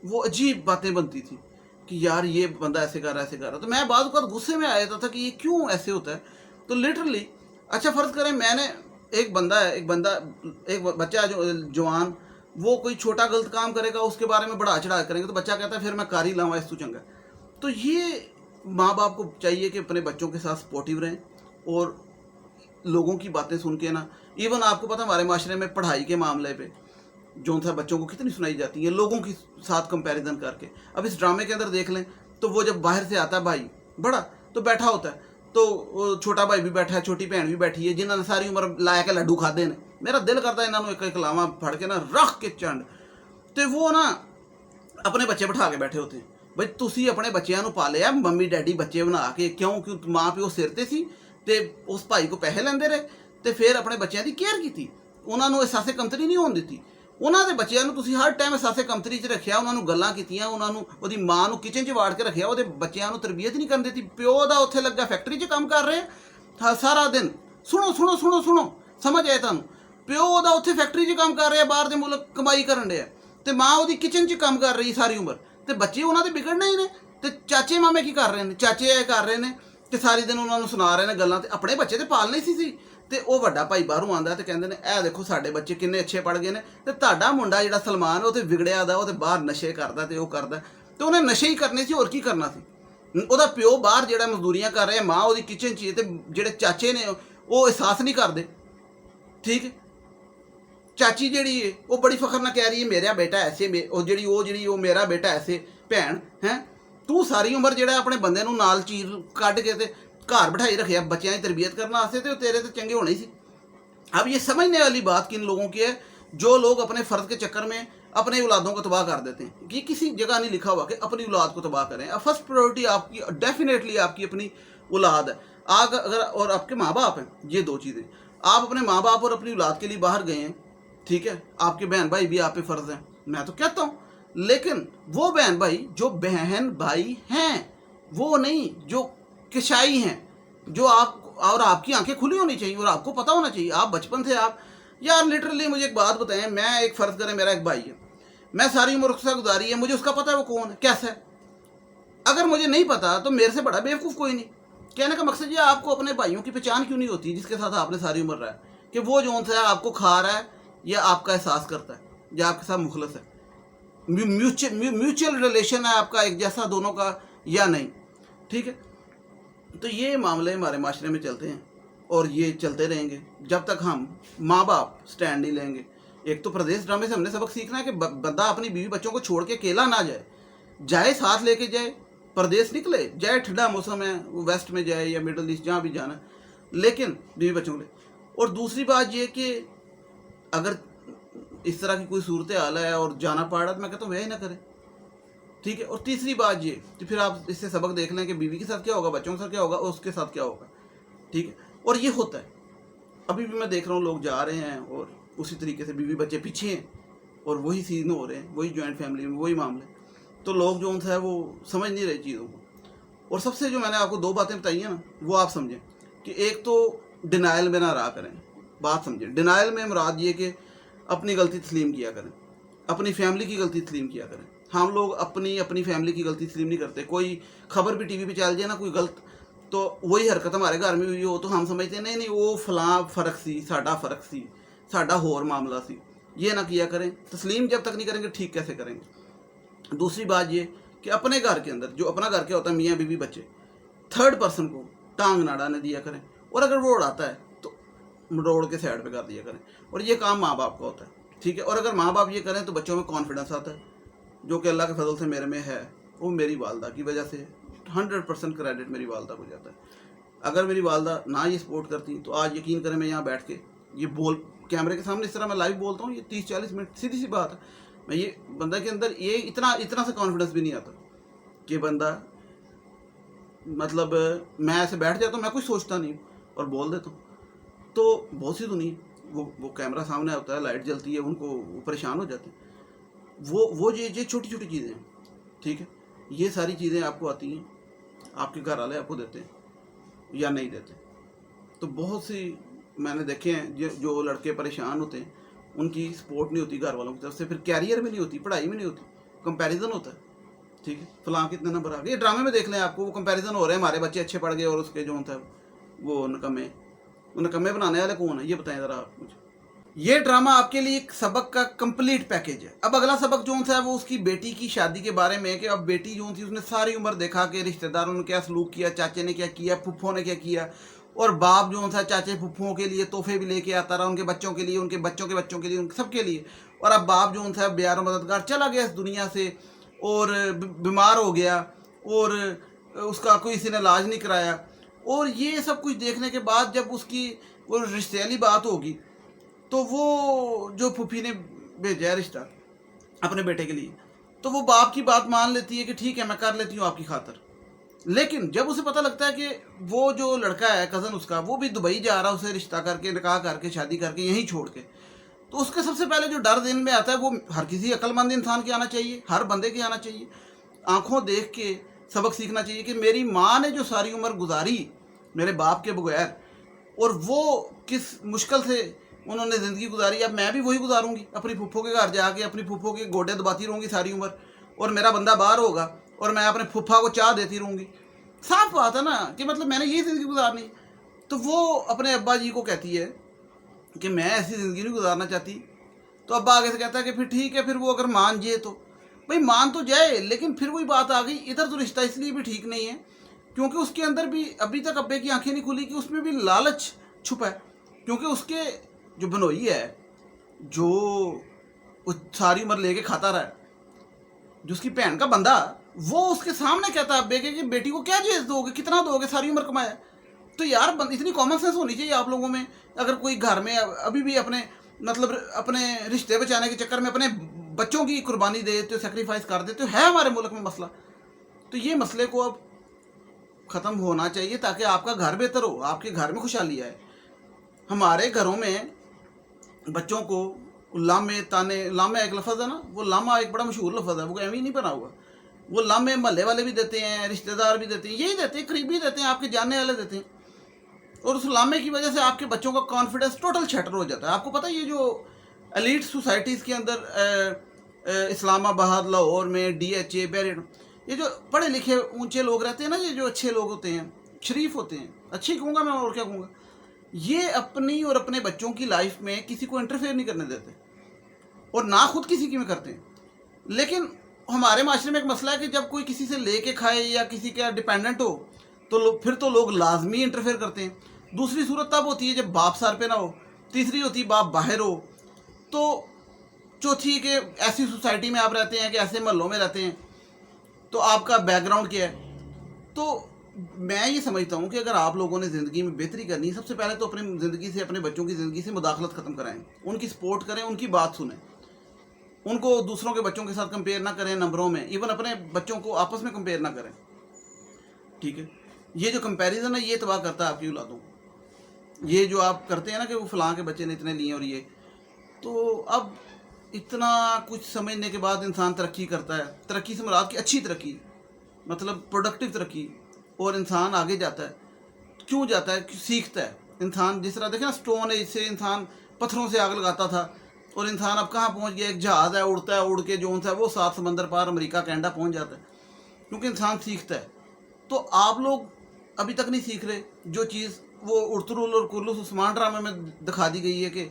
वो अजीब बातें बनती थी कि यार ये बंदा ऐसे कर रहा, तो मैं बाज़ औक़ात गुस्से में आ जाता था कि ये क्यों ऐसे होता है। तो लिटरली, अच्छा फ़र्ज़ करें मैंने एक बच्चा जो जवान, वो कोई छोटा गलत काम करेगा, उसके बारे में बढ़ा चढ़ा करेंगे, तो बच्चा कहता है फिर मैं कार ही लाऊंगा, इस तू चंगा। तो ये माँ बाप को चाहिए कि अपने बच्चों के साथ सपोर्टिव रहें और लोगों की बातें सुन के ना, इवन आपको पता हमारे माशरे में पढ़ाई के मामले पे जो था बच्चों को कितनी सुनाई जाती है लोगों के साथ कंपैरिजन करके। अब इस ड्रामे के अंदर देख लें तो वो जब बाहर से आता है भाई बड़ा, तो बैठा होता है, तो छोटा भाई भी बैठा है, छोटी भैन भी बैठी है, जिन्होंने सारी उम्र लाया के लड्डू खादे ने। मेरा दिल करता है इन्होंने एक लावा फड़ के ना रख के चंड, तो वो ना अपने बच्चे बिठा के बैठे होते हैं। बई तुसी अपने बच्चों को पालिया, मम्मी डैडी बच्चे बना के, क्यों माँ प्यो सिर ते सी ते उस भाई को पैसे लेंदे रहे, तो फिर अपने बच्चों की केयर की, उन्होंने एहसासे कमतरी नहीं होने दी। उन्होंने बच्चों को हर टाइम एहसासे कमतरी च रखिया, उन्होंने गल्लां कीतियां, उन्होंने माँ को किचन च वाड़ के रखिया, वो बच्चों को तरबीयत नहीं करन दी। प्यो का उत्थे लगा फैक्ट्री च काम कर रहे हाँ सारा दिन, सुनो सुनो सुनो सुनो समझ आए तुहानूं, प्यो का उत्थे फैक्ट्री च काम कर रहे, बाहर के मुल्क कमाई करन डे, तो माँ वो किचन च काम कर रही सारी उम्र, तो बच्चे उन्होंने बिगड़ना ही ने। तो चाचे मामे की कर रहे हैं, चाचे ये कर रहे हैं तो सारी दिन उन्होंने सुना रहे हैं गल्लां, ते अपने बच्चे तो पालने सी ते वो वड्डा भाई बाहरों आंदा तो कहंदे ने ए देखो साडे बच्चे किन्ने अच्छे पढ़ गए ने, ते तुहाडा मुंडा जिहड़ा सलमान वो तो बिगड़िया दा, वो तो बाहर नशे करदा ते वो करदा, तो उन्हें नशे ही करने सी, होर की करना सी। ਉਹਦਾ ਪਿਓ ਬਾਹਰ ਜਿਹੜਾ ਮਜ਼ਦੂਰੀਆਂ ਕਰ ਰਿਹਾ, ਮਾਂ ਉਹਦੀ ਕਿਚਨ 'ਚ ਹੀ, ਤੇ ਜਿਹੜੇ ਚਾਚੇ ਨੇ ਉਹ ਅਹਿਸਾਸ ਨਹੀਂ ਕਰਦੇ। ਠੀਕ ਹੈ, ਚਾਚੀ ਜਿਹੜੀ ਹੈ ਉਹ ਬੜੀ ਫਖਰ ਨਾਲ ਕਹਿ ਰਹੀ ਹੈ ਮੇਰਾ ਬੇਟਾ ਐਸੇ, ਉਹ ਜਿਹੜੀ ਉਹ ਮੇਰਾ ਬੇਟਾ ਐਸੇ। ਭੈਣ ਹੈ ਤੂੰ ਸਾਰੀ ਉਮਰ ਜਿਹੜਾ ਆਪਣੇ ਬੰਦੇ ਨੂੰ ਨਾਲ ਚੀਰ ਕੱਢ ਕੇ ਤੇ घर बैठाई रखे, बच्चों की तरबियत करना आते तो तेरे तो चंगे होने ही सी। अब ये समझने वाली बात किन लोगों की है जो लोग अपने फ़र्ज के चक्कर में अपने औलादों को तबाह कर देते हैं। कि किसी जगह नहीं लिखा हुआ कि अपनी औलाद को तबाह करें। अब फर्स्ट प्रायोरिटी आपकी डेफिनेटली आपकी अपनी औलाद है। अगर और आपके माँ बाप हैं, ये दो चीज़ें। आप अपने माँ बाप और अपनी औलाद के लिए बाहर गए हैं, ठीक है, आपके बहन भाई भी आप पे फ़र्ज़ हैं, میں تو کہتا ہوں. لیکن وہ بہن بھائی جو بہن بھائی ہیں وہ نہیں جو کشائی ہیں، جو آپ کی آنکھیں کھلی ہونی چاہیے اور آپ کو پتہ ہونا چاہیے. آپ بچپن سے یار لٹرلی مجھے ایک بات بتائیں، میں ایک فرض کریں میرا ایک بھائی ہے، میں ساری عمر اس کے ساتھ گزاری ہے، مجھے اس کا پتہ ہے وہ کون ہے کیسا ہے. اگر مجھے نہیں پتا تو میرے سے بڑا بیوقوف کوئی نہیں. کہنے کا مقصد یہ آپ کو اپنے بھائیوں کی پہچان کیوں نہیں ہوتی جس کے ساتھ آپ نے ساری عمر رہا ہے، کہ وہ جو سا ہے آپ کو کھا رہا ہے یا آپ کا احساس کرتا ہے یا آپ کے ساتھ مخلص ہے، میوچل ریلیشن ہے آپ کا ایک جیسا دونوں کا یا نہیں. ٹھیک ہے. تو یہ معاملے ہمارے معاشرے میں چلتے ہیں اور یہ چلتے رہیں گے جب تک ہم ماں باپ سٹینڈ نہیں لیں گے. ایک تو پردیس ڈرامے سے ہم نے سبق سیکھنا ہے کہ بندہ اپنی بیوی بچوں کو چھوڑ کے اکیلا نہ جائے ساتھ لے کے جائے، پردیس نکلے جائے، ٹھنڈا موسم ہے ویسٹ میں جائے یا مڈل ایسٹ جہاں بھی جانا، لیکن بیوی بچوں کو لے. اور دوسری بات یہ کہ اگر اس طرح کی کوئی صورت حال ہے اور جانا پڑ رہا تو میں کہتا ہوں وہ ہی نہ کرے. ٹھیک ہے. اور تیسری بات یہ کہ پھر آپ اس سے سبق دیکھ لیں کہ بیوی کے ساتھ کیا ہوگا، بچوں کے ساتھ کیا ہوگا اور اس کے ساتھ کیا ہوگا. ٹھیک ہے. اور یہ ہوتا ہے، ابھی بھی میں دیکھ رہا ہوں لوگ جا رہے ہیں اور اسی طریقے سے بیوی بچے پیچھے ہیں اور وہی سین ہو رہے ہیں، وہی جوائنٹ فیملی میں وہی معاملے. تو لوگ جو ہے وہ سمجھ نہیں رہے چیزوں کو. اور سب سے جو میں نے آپ کو 2 باتیں بتائی ہیں نا وہ آپ سمجھیں کہ ایک تو ڈینائل میں نہ رہا کریں. بات سمجھیں، ڈینائل میں مراد یہ کہ اپنی غلطی تسلیم کیا کریں، اپنی فیملی کی غلطی تسلیم کیا کریں. ہم لوگ اپنی فیملی کی غلطی تسلیم نہیں کرتے. کوئی خبر بھی ٹی وی پہ چل جائے نا کوئی غلط، تو وہی حرکت ہمارے گھر میں ہوئی ہو تو ہم سمجھتے ہیں نہیں وہ فلاں فرق سی، ساڈا فرق سی، ساڈا ہور معاملہ سی. یہ نہ کیا کریں. تسلیم جب تک نہیں کریں گے ٹھیک کیسے کریں گے. دوسری بات یہ کہ اپنے گھر کے اندر جو اپنا گھر کیا ہوتا ہے میاں بیوی بچے، تھرڈ پرسن کو ٹانگ نہ اڑانے دیا کریں. اور اگر وہ اڑاتا ہے تو روڑ کے سائڈ پہ کر دیا کریں. اور یہ کام ماں باپ کا ہوتا ہے. ٹھیک ہے. اور اگر ماں باپ یہ کریں تو بچوں میں کانفیڈنس آتا ہے، جو کہ اللہ کے فضل سے میرے میں ہے. وہ میری والدہ کی وجہ سے 100% کریڈٹ میری والدہ کو جاتا ہے. اگر میری والدہ نہ یہ سپورٹ کرتی تو آج یقین کریں میں یہاں بیٹھ کے یہ کیمرے کے سامنے اس طرح میں لائیو بولتا ہوں، یہ 30-40 منٹ سیدھی سی بات ہے. میں یہ بندہ کے اندر یہ اتنا سا کانفیڈنس بھی نہیں آتا کہ بندہ مطلب میں ایسے بیٹھ جاتا ہوں، میں کچھ سوچتا نہیں اور بول دیتا ہوں. تو بہت سی دنیا وہ کیمرہ سامنے ہوتا ہے، لائٹ جلتی ہے، ان کو پریشان ہو جاتے ہیں. وہ یہ چھوٹی چھوٹی چیزیں ہیں. ٹھیک ہے. یہ ساری چیزیں آپ کو آتی ہیں، آپ کے گھر والے آپ کو دیتے ہیں یا نہیں دیتے. تو بہت سی میں نے دیکھے ہیں جو لڑکے پریشان ہوتے ہیں ان کی سپورٹ نہیں ہوتی گھر والوں کی طرف سے، پھر کیریئر میں نہیں ہوتی، پڑھائی میں نہیں ہوتی، کمپیریزن ہوتا ہے. ٹھیک ہے. فلاں کتنے نمبر آ گئے، یہ ڈرامے میں دیکھ لیں آپ کو وہ کمپیریزن ہو رہے ہیں، ہمارے بچے اچھے پڑھ گئے اور اس کے جو ہوتا ہے وہ نکمے بنانے والے کون ہیں یہ بتائیں ذرا آپ مجھے. یہ ڈرامہ آپ کے لیے ایک سبق کا کمپلیٹ پیکیج ہے. اب اگلا سبق جو ہے وہ اس کی بیٹی کی شادی کے بارے میں ہے کہ اب بیٹی جو تھی اس نے ساری عمر دیکھا کہ رشتہ داروں نے کیا سلوک کیا، چاچے نے کیا کیا، پھپھوں نے کیا کیا، اور باپ جو تھا چاچے پھپھوں کے لیے تحفے بھی لے کے آتا رہا، ان کے بچوں کے لیے، ان کے بچوں کے بچوں کے لیے، ان سب کے لیے. اور اب باپ جو تھا بیار و مددگار چلا گیا اس دنیا سے اور بیمار ہو گیا اور اس کا کوئی کسی نے علاج نہیں کرایا. اور یہ سب کچھ دیکھنے کے بعد جب اس کی وہ رشتے والی بات ہوگی تو وہ جو پھوپھی نے بھیجا ہے رشتہ اپنے بیٹے کے لیے تو وہ باپ کی بات مان لیتی ہے کہ ٹھیک ہے میں کر لیتی ہوں آپ کی خاطر. لیکن جب اسے پتہ لگتا ہے کہ وہ جو لڑکا ہے کزن اس کا وہ بھی دبئی جا رہا ہے اسے رشتہ کر کے نکاح کر کے شادی کر کے یہیں چھوڑ کے، تو اس کے سب سے پہلے جو ڈر ذہن میں آتا ہے وہ ہر کسی عقل مند انسان کے آنا چاہیے، ہر بندے کے آنا چاہیے. آنکھوں دیکھ کے سبق سیکھنا چاہیے کہ میری ماں نے جو ساری عمر گزاری میرے باپ کے بغیر اور وہ کس مشکل سے انہوں نے زندگی گزاری، اب میں بھی وہی گزاروں گی اپنی پھپھو کے گھر جا کے، اپنی پھپھو کے گوڈے دباتی رہوں گی ساری عمر، اور میرا بندہ باہر ہوگا اور میں اپنے پھپھا کو چاہ دیتی رہوں گی. صاف بات ہے نا کہ مطلب میں نے یہی زندگی گزارنی. تو وہ اپنے ابا جی کو کہتی ہے کہ میں ایسی زندگی نہیں گزارنا چاہتی. تو ابا آگے سے کہتا ہے کہ پھر ٹھیک ہے، پھر وہ اگر مان جائے تو بھائی مان تو جائے، لیکن پھر وہی بات آ گئی ادھر تو رشتہ اس لیے بھی ٹھیک نہیں ہے کیونکہ اس کے اندر بھی ابھی تک ابے کی آنکھیں نہیں کھلی کہ اس میں بھی لالچ چھپا ہے. کیونکہ اس کے جو بنوئی ہے جو ساری عمر لے کے کھاتا رہا ہے، جو اس کی بہن کا بندہ وہ اس کے سامنے کہتا ہے ابے کے کہ بیٹی کو کیا جیز دو گے، کتنا دو گے، ساری عمر کمایا. تو یار اتنی کامن سینس ہونی چاہیے آپ لوگوں میں. اگر کوئی گھر میں ابھی بھی اپنے رشتے بچانے کے چکر میں اپنے بچوں کی قربانی دے دیتے ہو، سیکریفائس کر دیتے ہو، ہے ہمارے ملک میں مسئلہ. تو یہ مسئلے کو اب ختم ہونا چاہیے تاکہ آپ کا گھر بہتر ہو، آپ کے گھر میں خوشحالی آئے. ہمارے گھروں میں بچوں کو लामे ताने, लामा एक लफ्ज़ है ना, वो लामा एक बड़ा मशहूर लफ्ज़ है, वो एम ही नहीं बना हुआ। वो लामे महल्ले वाले भी देते हैं, रिश्तेदार भी देते हैं, यही देते हैं, करीबी देते हैं, आपके जानने वाले देते हैं। और उस लामे की वजह से आपके बच्चों का कॉन्फिडेंस टोटल शटर हो जाता है। आपको पता है ये जो एलीट सोसाइटीज़ के अंदर इस्लामाबाद, लाहौर में, DHA, बैरियन, ये जो पढ़े लिखे ऊंचे लोग रहते हैं ना, ये जो अच्छे लोग होते हैं, शरीफ होते हैं, अच्छी कहूँगा मैं और क्या कहूँगा, ये अपनी और अपने बच्चों की लाइफ में किसी को इंटरफेयर नहीं करने देते और ना खुद किसी की में करते हैं। लेकिन हमारे माशरे में एक मसला है कि जब कोई किसी से लेके खाए या किसी का डिपेंडेंट हो तो फिर तो लोग लाजमी इंटरफेयर करते हैं। दूसरी सूरत तब होती है जब बाप सर पे ना हो, तीसरी होती है बाप बाहर हो, तो चौथी कि ऐसी सोसाइटी में आप रहते हैं कि ऐसे महलों में रहते हैं, तो आपका बैकग्राउंड क्या है। तो मैं ये समझता हूँ कि अगर आप लोगों ने ज़िंदगी में बेहतरी करनी है, सबसे पहले तो अपनी ज़िंदगी से, अपने बच्चों की ज़िंदगी से मुदाखलत ख़त्म कराएं, उनकी सपोर्ट करें, उनकी बात सुनें, उनको दूसरों के बच्चों के साथ कंपेयर ना करें नंबरों में, इवन अपने बच्चों को आपस में कंपेयर ना करें, ठीक है। ये जो कंपैरिजन है ये तबाह करता है आपकी औलादों को। ये जो आप करते हैं ना कि वो फलां के बच्चे ने इतने लिए और ये, तो अब इतना कुछ समझने के बाद इंसान तरक्की करता है। तरक्की से मुराद की अच्छी तरक्की, मतलब प्रोडक्टिव तरक्की, और इंसान आगे जाता है। क्यों जाता है? सीखता है इंसान। जिस तरह देखें ना, स्टोन एज से इंसान पत्थरों से आग लगाता था और इंसान अब कहाँ पहुँच गया, एक जहाज़ है, उड़ता है, उड़ के जो सा वो 7 समंदर पार अमेरिका कनाडा पहुँच जाता है, क्योंकि इंसान सीखता है। तो आप लोग अभी तक नहीं सीख रहे जो चीज़ वो उर्तुल और कुल्लूस उस्मान ड्रामे में दिखा दी गई है कि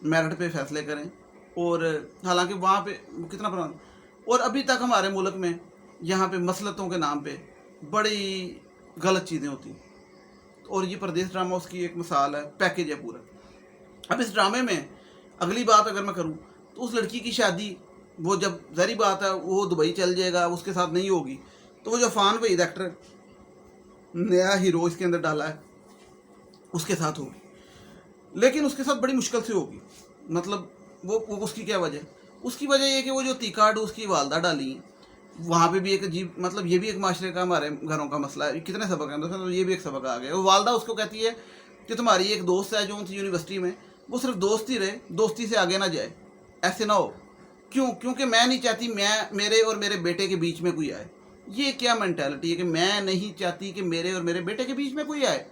मेरिट पे फैसले करें, और हालांकि वहाँ पे कितना पुराना, और अभी तक हमारे मुल्क में यहाँ पे मसलतों के नाम पे बड़ी गलत चीज़ें होती हैं। और ये परदेश ड्रामा उसकी एक मिसाल है, पैकेज है पूरा। अब इस ड्रामे में अगली बात अगर मैं करूँ तो उस लड़की की शादी, वो जब ज़ाहिर बात है वो दुबई चल जाएगा, उसके साथ नहीं होगी, तो वो जो फ़ान वहीद एक्टर नया हीरो इसके अंदर डाला है उसके साथ होगी, लेकिन उसके साथ बड़ी मुश्किल से होगी। मतलब वो उसकी क्या वजह? उसकी वजह ये कि वो जो तीकाड उसकी वालदा डाली, वहाँ पे भी एक अजीब, मतलब ये भी एक माशरे का, हमारे घरों का मसला है। कितने सबक हैं तो ये भी एक सबक आ गया। वो वालदा उसको कहती है कि तुम्हारी एक दोस्त है जो यूनिवर्सिटी में, वो सिर्फ दोस्त ही रहे, दोस्ती से आगे ना जाए, ऐसे ना हो। क्यों? क्योंकि मैं नहीं चाहती मेरे और मेरे बेटे के बीच में कोई आए। ये क्या मेंटालिटी है कि मैं नहीं चाहती कि मेरे और मेरे बेटे के बीच में कोई आए?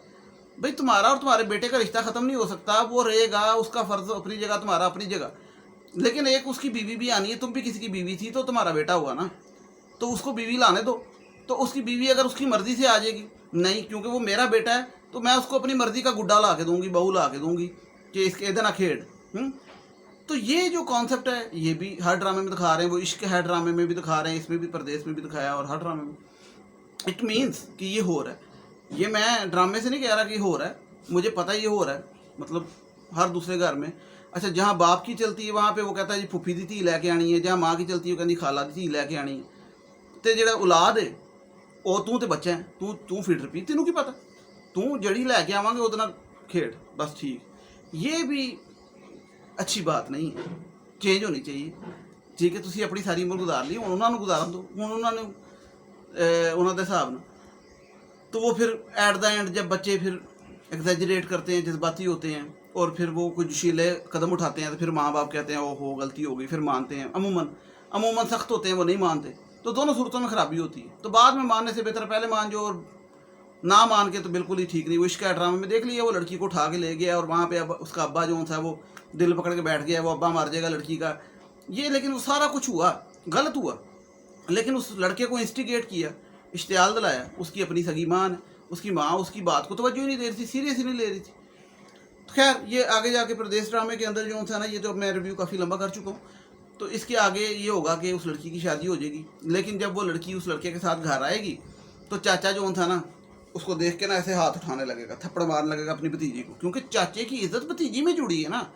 भाई तुम्हारा और तुम्हारे बेटे का रिश्ता ख़त्म नहीं हो सकता, वो रहेगा, उसका फ़र्ज़ अपनी जगह, तुम्हारा अपनी जगह। लेकिन एक उसकी बीवी भी आनी है, तुम भी किसी की बीवी थी तो तुम्हारा बेटा हुआ ना, तो उसको बीवी लाने दो। तो उसकी बीवी अगर उसकी मर्ज़ी से आ जाएगी, नहीं क्योंकि वो मेरा बेटा है तो मैं उसको अपनी मर्ज़ी का गुड्डा ला के दूँगी, बहू ला के दूँगी कि इसके इधर ना खेड़। तो ये जो कॉन्सेप्ट है ये भी हर ड्रामे में दिखा रहे हैं। वो इश्क है ड्रामे में भी दिखा रहे हैं, इसमें भी, परदेश में भी दिखाया, और हर ड्रामे में। इट मीन्स कि ये हो रहा है। ये मैं ड्रामे से नहीं कह रहा कि हो रहा है, मुझे पता ये हो रहा है, मतलब हर दूसरे घर में। अच्छा, जहाँ बाप की चलती है वहाँ पे वो कहता है जी फुफी दी धी लैके आनी है, जहाँ माँ की चलती है वो कहती खाला दी धी लैके आनी है। तो ਜਿਹੜਾ औलाद है ਉਹ तू तो बच्चा है, तू फिटर पी, तेनों की पता, तू जड़ी लैके आवांगे ਉਹਦੇ ਨਾਲ खेड़, बस ठीक। ये भी अच्छी बात नहीं है, चेंज होनी चाहिए। ठीक है, तुसी अपनी सारी उम्र गुजार ली, ਹੁਣ ਉਹਨਾਂ ਨੂੰ ਗੁਜ਼ਾਰਨ ਦਿਓ, ਹੁਣ ਉਹਨਾਂ ਨੇ ਉਹਨਾਂ ਦੇ ਹਿਸਾਬ ਨਾਲ। तो वो फिर एट द एंड जब बच्चे फिर एग्जैजरेट करते हैं, जज्बाती होते हैं, और फिर वो कुछ जोशीले कदम उठाते हैं, तो फिर माँ बाप कहते हैं ओहो गलती हो गई, फिर मानते हैं। अमूमन सख्त होते हैं, वो नहीं मानते, तो दोनों सूरतों में ख़राबी होती है। तो बाद में मानने से बेहतर पहले मान जो, और ना मान के तो बिल्कुल ही ठीक नहीं। वो इश्क है ड्रामे में देख लिया, वो लड़की को उठा के ले गया और वहाँ पे अब उसका अब्बा जो था वो दिल पकड़ के बैठ गया, वो अब्बा मार जाएगा लड़की का ये। लेकिन वो सारा कुछ हुआ, गलत हुआ, लेकिन उस लड़के को इंस्टिगेट किया, इश्तियाल दिलाया। उसकी अपनी सगी माँ है, उसकी माँ उसकी बात को तवज्जो ही नहीं दे रही थी, सीरियस ही नहीं ले रही थी। तो खैर ये आगे जाके प्रदेश ड्रामे के अंदर जो था ना, ये तो मैं रिव्यू काफ़ी लंबा कर चुका हूँ, तो इसके आगे ये होगा कि उस लड़की की शादी हो जाएगी। लेकिन जब वो लड़की उस लड़के के साथ घर आएगी तो चाचा जो था ना, उसको देख के ना ऐसे हाथ उठाने लगेगा, थप्पड़ मारने लगेगा अपनी भतीजी को, क्योंकि चाचे की इज्जत भतीजी में जुड़ी है ना।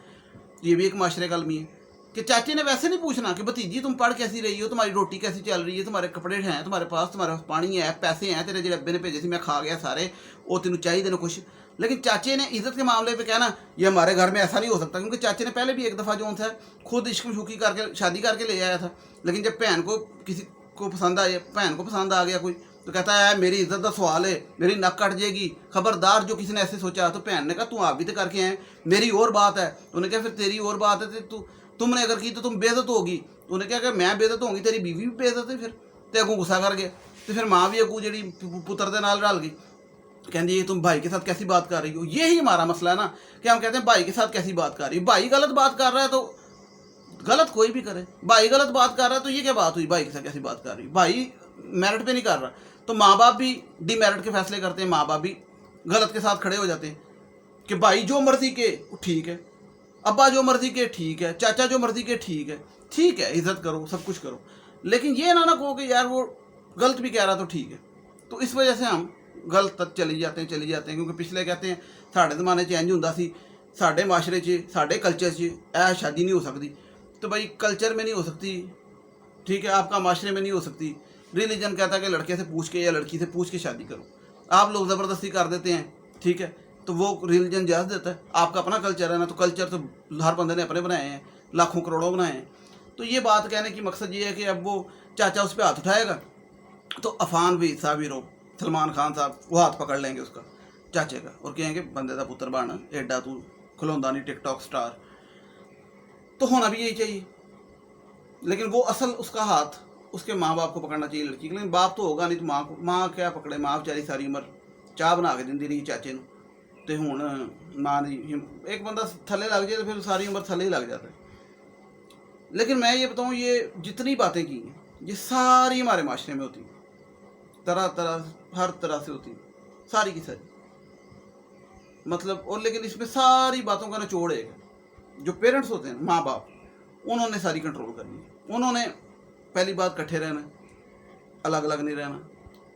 ये भी एक माशरे का अलमी है कि चाचे ने वैसे नहीं पूछना कि भतीजी तुम पढ़ कैसी रही हो, तुम्हारी रोटी कैसी चल रही है, तुम्हारे कपड़े हैं तुम्हारे पास पानी है, पैसे हैं तेरे, जो अब्बे ने भेजे थे मैं खा गया सारे, वो तेन चाहिए कुछ। लेकिन चाचे ने इज्जत के मामले पे कहना ये हमारे घर में ऐसा नहीं हो सकता, क्योंकि चाचे ने पहले भी एक दफ़ा जो था खुद इश्क मशूकी करके शादी करके ले आया था। लेकिन जब बहन को किसी को पसंद आया, बहन को पसंद आ गया कोई, तो कहता है मेरी इज्जत का सवाल है, मेरी नक कट जाएगी, खबरदार जो किसी ने ऐसे सोचा। तो बहन ने कहा तू आप भी तो करके आए, मेरी और बात है। उन्होंने कहा फिर तेरी और बात है, तो तुमने अगर की तो तुम बेइज्जत होगी। उन्हें क्या मैं बेइज्जत होगी, तेरी बीवी भी बेइज्जत है। फिर ते अगू गुस्सा कर गया, तो फिर माँ भी अगू जी पुत्र के नाल रल गई, कहती है तुम भाई के साथ कैसी बात कर रही हो। यही हमारा मसला है ना, कि हम कहते हैं भाई के साथ कैसी बात कर रही हो। भाई गलत बात कर रहा है तो गलत कोई भी करे, भाई गलत बात कर रहा है तो ये क्या बात हुई, भाई के साथ कैसी बात कर रही। भाई मेरिट पे नहीं कर रहा, तो माँ बाप भी डिमेरिट के फैसले करते हैं, माँ बाप भी गलत के साथ खड़े हो जाते हैं कि भाई जो मर्जी के ठीक है, अब्बा जो मर्जी के ठीक है, चाचा जो मर्जी के ठीक है, इज्जत करो, सब कुछ करो, लेकिन ये ना कहो कि यार वो गलत भी कह रहा तो ठीक है। तो इस वजह से हम गलत तक चली जाते हैं क्योंकि पिछले कहते हैं साढ़े जमाने च इंज हुंदा सी, साढ़े माशरे च साढ़े कल्चर च ऐ शादी नहीं हो सकती। तो भाई कल्चर में नहीं हो सकती, ठीक है, आपका माशरे में नहीं हो सकती। रिलीजन कहता है कि लड़के से पूछ के या लड़की से पूछ के शादी करो, आप लोग ज़बरदस्ती कर देते हैं, ठीक है, तो वो रिलीजन जायज़ देता है। आपका अपना कल्चर है ना, तो कल्चर तो हर बंदे ने अपने बनाए हैं, लाखों करोड़ों बनाए हैं। तो ये बात कहने की मकसद ये है कि अब वो चाचा उस पर हाथ उठाएगा तो अफान भी साहब हीरो सलमान खान साहब वो हाथ पकड़ लेंगे उसका चाचे का और कहेंगे बंदे का पुत्र बन, एडा तू खलोंदा नहीं टिकटॉक स्टार। तो होना भी यही चाहिए, लेकिन वो असल उसका हाथ उसके माँ बाप को पकड़ना चाहिए लड़की के, लेकिन बाप तो होगा नहीं, तो माँ क्या पकड़े। माँ बेचारी सारी उम्र चाह बना के दिंदी रही चाचे ਨੂੰ, तो हुण माँ नहीं, एक बंदा थले लग जाए तो फिर सारी उम्र थले ही लग जाता है। लेकिन मैं ये बताऊँ, ये जितनी बातें की हैं ये सारी हमारे माशरे में होती हैं, तरह तरह हर तरह से होती हैं, सारी की सारी, मतलब। और लेकिन इसमें सारी बातों का निचोड़ है, जो पेरेंट्स होते हैं माँ बाप, उन्होंने सारी कंट्रोल करनी है। उन्होंने पहली बात इकट्ठे रहना, अलग अलग नहीं रहना।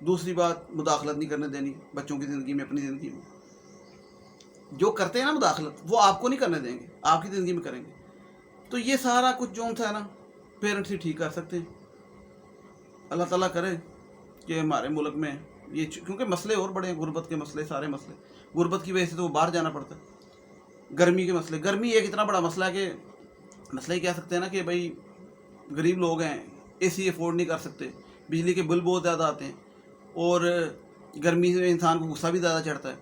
दूसरी बात मुदाखलत नहीं करने देनी बच्चों की ज़िंदगी में, अपनी ज़िंदगी में। जो करते हैं ना मुदाखलत, वो आपको नहीं करने देंगे, आपकी ज़िंदगी में करेंगे। तो ये सारा कुछ जो था ना पेरेंट्स ही ठीक कर सकते हैं। अल्लाह ताला करे कि हमारे मुल्क में ये, क्योंकि मसले और बड़े हैं, गुर्बत के मसले, सारे मसले, गुर्बत की वजह से तो वो बाहर जाना पड़ता है। गर्मी के मसले, गर्मी एक इतना बड़ा मसला है कि मसला ही कह सकते हैं ना कि भाई गरीब लोग हैं, एसी अफोर्ड नहीं कर सकते, बिजली के बिल बहुत ज़्यादा आते हैं, और गर्मी से इंसान को गुस्सा भी ज़्यादा चढ़ता है,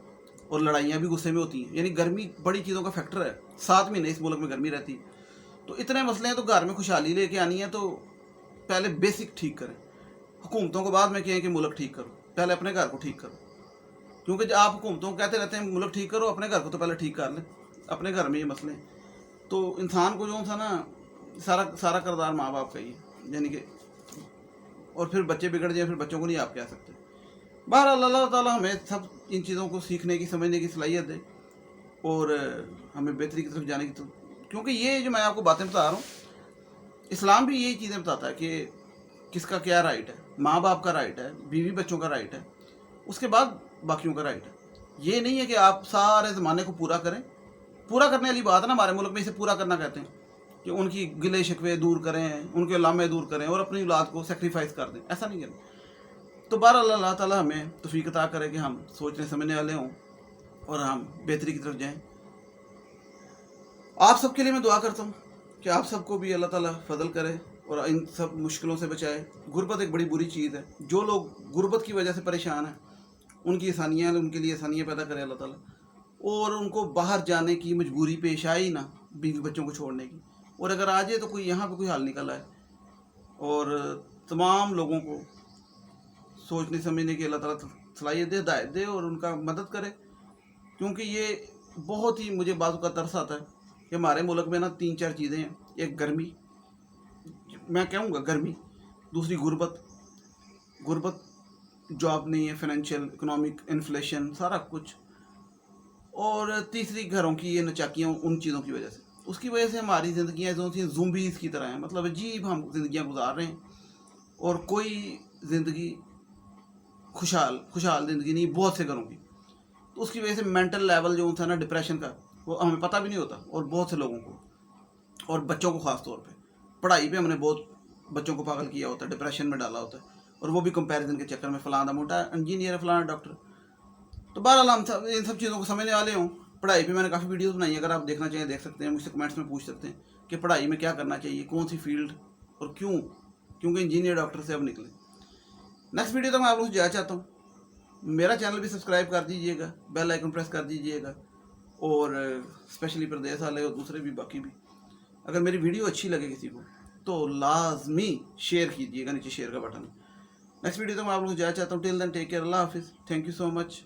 और लड़ाइयाँ भी गुस्से में होती हैं। यानी गर्मी बड़ी चीज़ों का फैक्टर है। 7 महीने इस मुल्क में गर्मी रहती है। तो इतने मसले हैं, तो घर में खुशहाली लेके आनी है तो पहले बेसिक ठीक करें। हुकूमतों को बाद में कहें कि मुल्क ठीक करो, पहले अपने घर को ठीक करो। क्योंकि जब आप हुकूमतों को कहते रहते हैं मुल्क ठीक करो, अपने घर को तो पहले ठीक कर लें। अपने घर में ये मसले हैं। तो इंसान को जो था ना, सारा किरदार माँ बाप का ही है, यानी कि, और फिर बच्चे बिगड़ जाए, फिर बच्चों को नहीं आप कह सकते। बहरहाल अल्लाह ताला हमें सब इन चीज़ों को सीखने की, समझने की सलाहियत दे, और हमें बेहतरी की तरफ जाने की। तो क्योंकि ये जो मैं आपको बातें बता रहा हूँ, इस्लाम भी यही चीज़ें बताता है कि किसका क्या राइट है। माँ बाप का राइट है, बीवी बच्चों का राइट है, उसके बाद बाकियों का राइट है। ये नहीं है कि आप सारे ज़माने को पूरा करें। पूरा करने वाली बात है ना, हमारे मुल्क में इसे पूरा करना कहते हैं, कि उनकी गिले शिकवे दूर करें, उनके लामे दूर करें और अपनी औलाद को सेक्रीफाइस कर दें, ऐसा नहीं करें। तो बहरहाल अल्लाह ताला हमें तौफीक अता करे कि हम सोचने समझने वाले हों और हम बेहतरी की तरफ जाएं। आप सबके लिए मैं दुआ करता हूँ कि आप सबको भी अल्लाह ताला फजल करे और इन सब मुश्किलों से बचाए। गुर्बत एक बड़ी बुरी चीज़ है। जो लोग गुर्बत की वजह से परेशान हैं, उनकी आसानियाँ, उनके लिए आसानियाँ पैदा करे अल्लाह ताला, और उनको बाहर जाने की मजबूरी पेश आए ही ना, बीवी बच्चों को छोड़ने की। और अगर आ जाए तो कोई यहाँ पे कोई हल निकल आए, और तमाम लोगों को सोचने समझने की अल्लाह ताला सलाहियत दे, हिदायत दे और उनका मदद करे। क्योंकि ये बहुत ही मुझे बाजू का तरस आता है कि हमारे मुल्क में ना 3-4 चीज़ें हैं। एक गर्मी, मैं कहूँगा गर्मी, दूसरी गुर्बत, जॉब नहीं है, फाइनेंशियल इकोनॉमिक इन्फ्लेशन, सारा कुछ, और तीसरी घरों की ये नचाकियाँ उन चीज़ों की वजह से। उसकी वजह से हमारी ज़िंदगियाँ जो थी ज़ुम्बीज़ की तरह हैं, मतलब अजीब हम ज़िंदगियाँ गुजार रहे हैं, और कोई ज़िंदगी खुशहाल ज़िंदगी नहीं बहुत से घरों की। तो उसकी वजह से मेंटल लेवल जो था ना डिप्रेशन का, वो हमें पता भी नहीं होता, और बहुत से लोगों को, और बच्चों को ख़ास तौर पे पढ़ाई पे हमने बहुत बच्चों को पागल किया होता है, डिप्रेशन में डाला होता है, और वो भी कंपैरिजन के चक्कर में, फलाना मोटा इंजीनियर है, फलाना डॉक्टर। तो बहरहाल हम सब इन सब चीज़ों को समझने वाले हों। पढ़ाई पे मैंने काफ़ी वीडियोस बनाई है, अगर आप देखना चाहें देख सकते हैं, मुझसे कमेंट्स में पूछ सकते हैं कि पढ़ाई में क्या करना चाहिए, कौन सी फील्ड, और क्यों, क्योंकि इंजीनियर डॉक्टर से अब निकले। नेक्स्ट वीडियो तक मैं आप लोगों से जाना चाहता हूँ। मेरा चैनल भी सब्सक्राइब कर दीजिएगा, बेल आइकन प्रेस कर दीजिएगा, और स्पेशली प्रदेश वाले और दूसरे भी, बाकी भी। अगर मेरी वीडियो अच्छी लगे किसी को तो लाजमी शेयर कीजिएगा, नीचे शेयर का बटन। नेक्स्ट वीडियो तो मैं आप लोगों को जाना चाहता हूँ। टिल देन टेक केयर, अल्लाह हाफिज़, थैंक यू सो मच।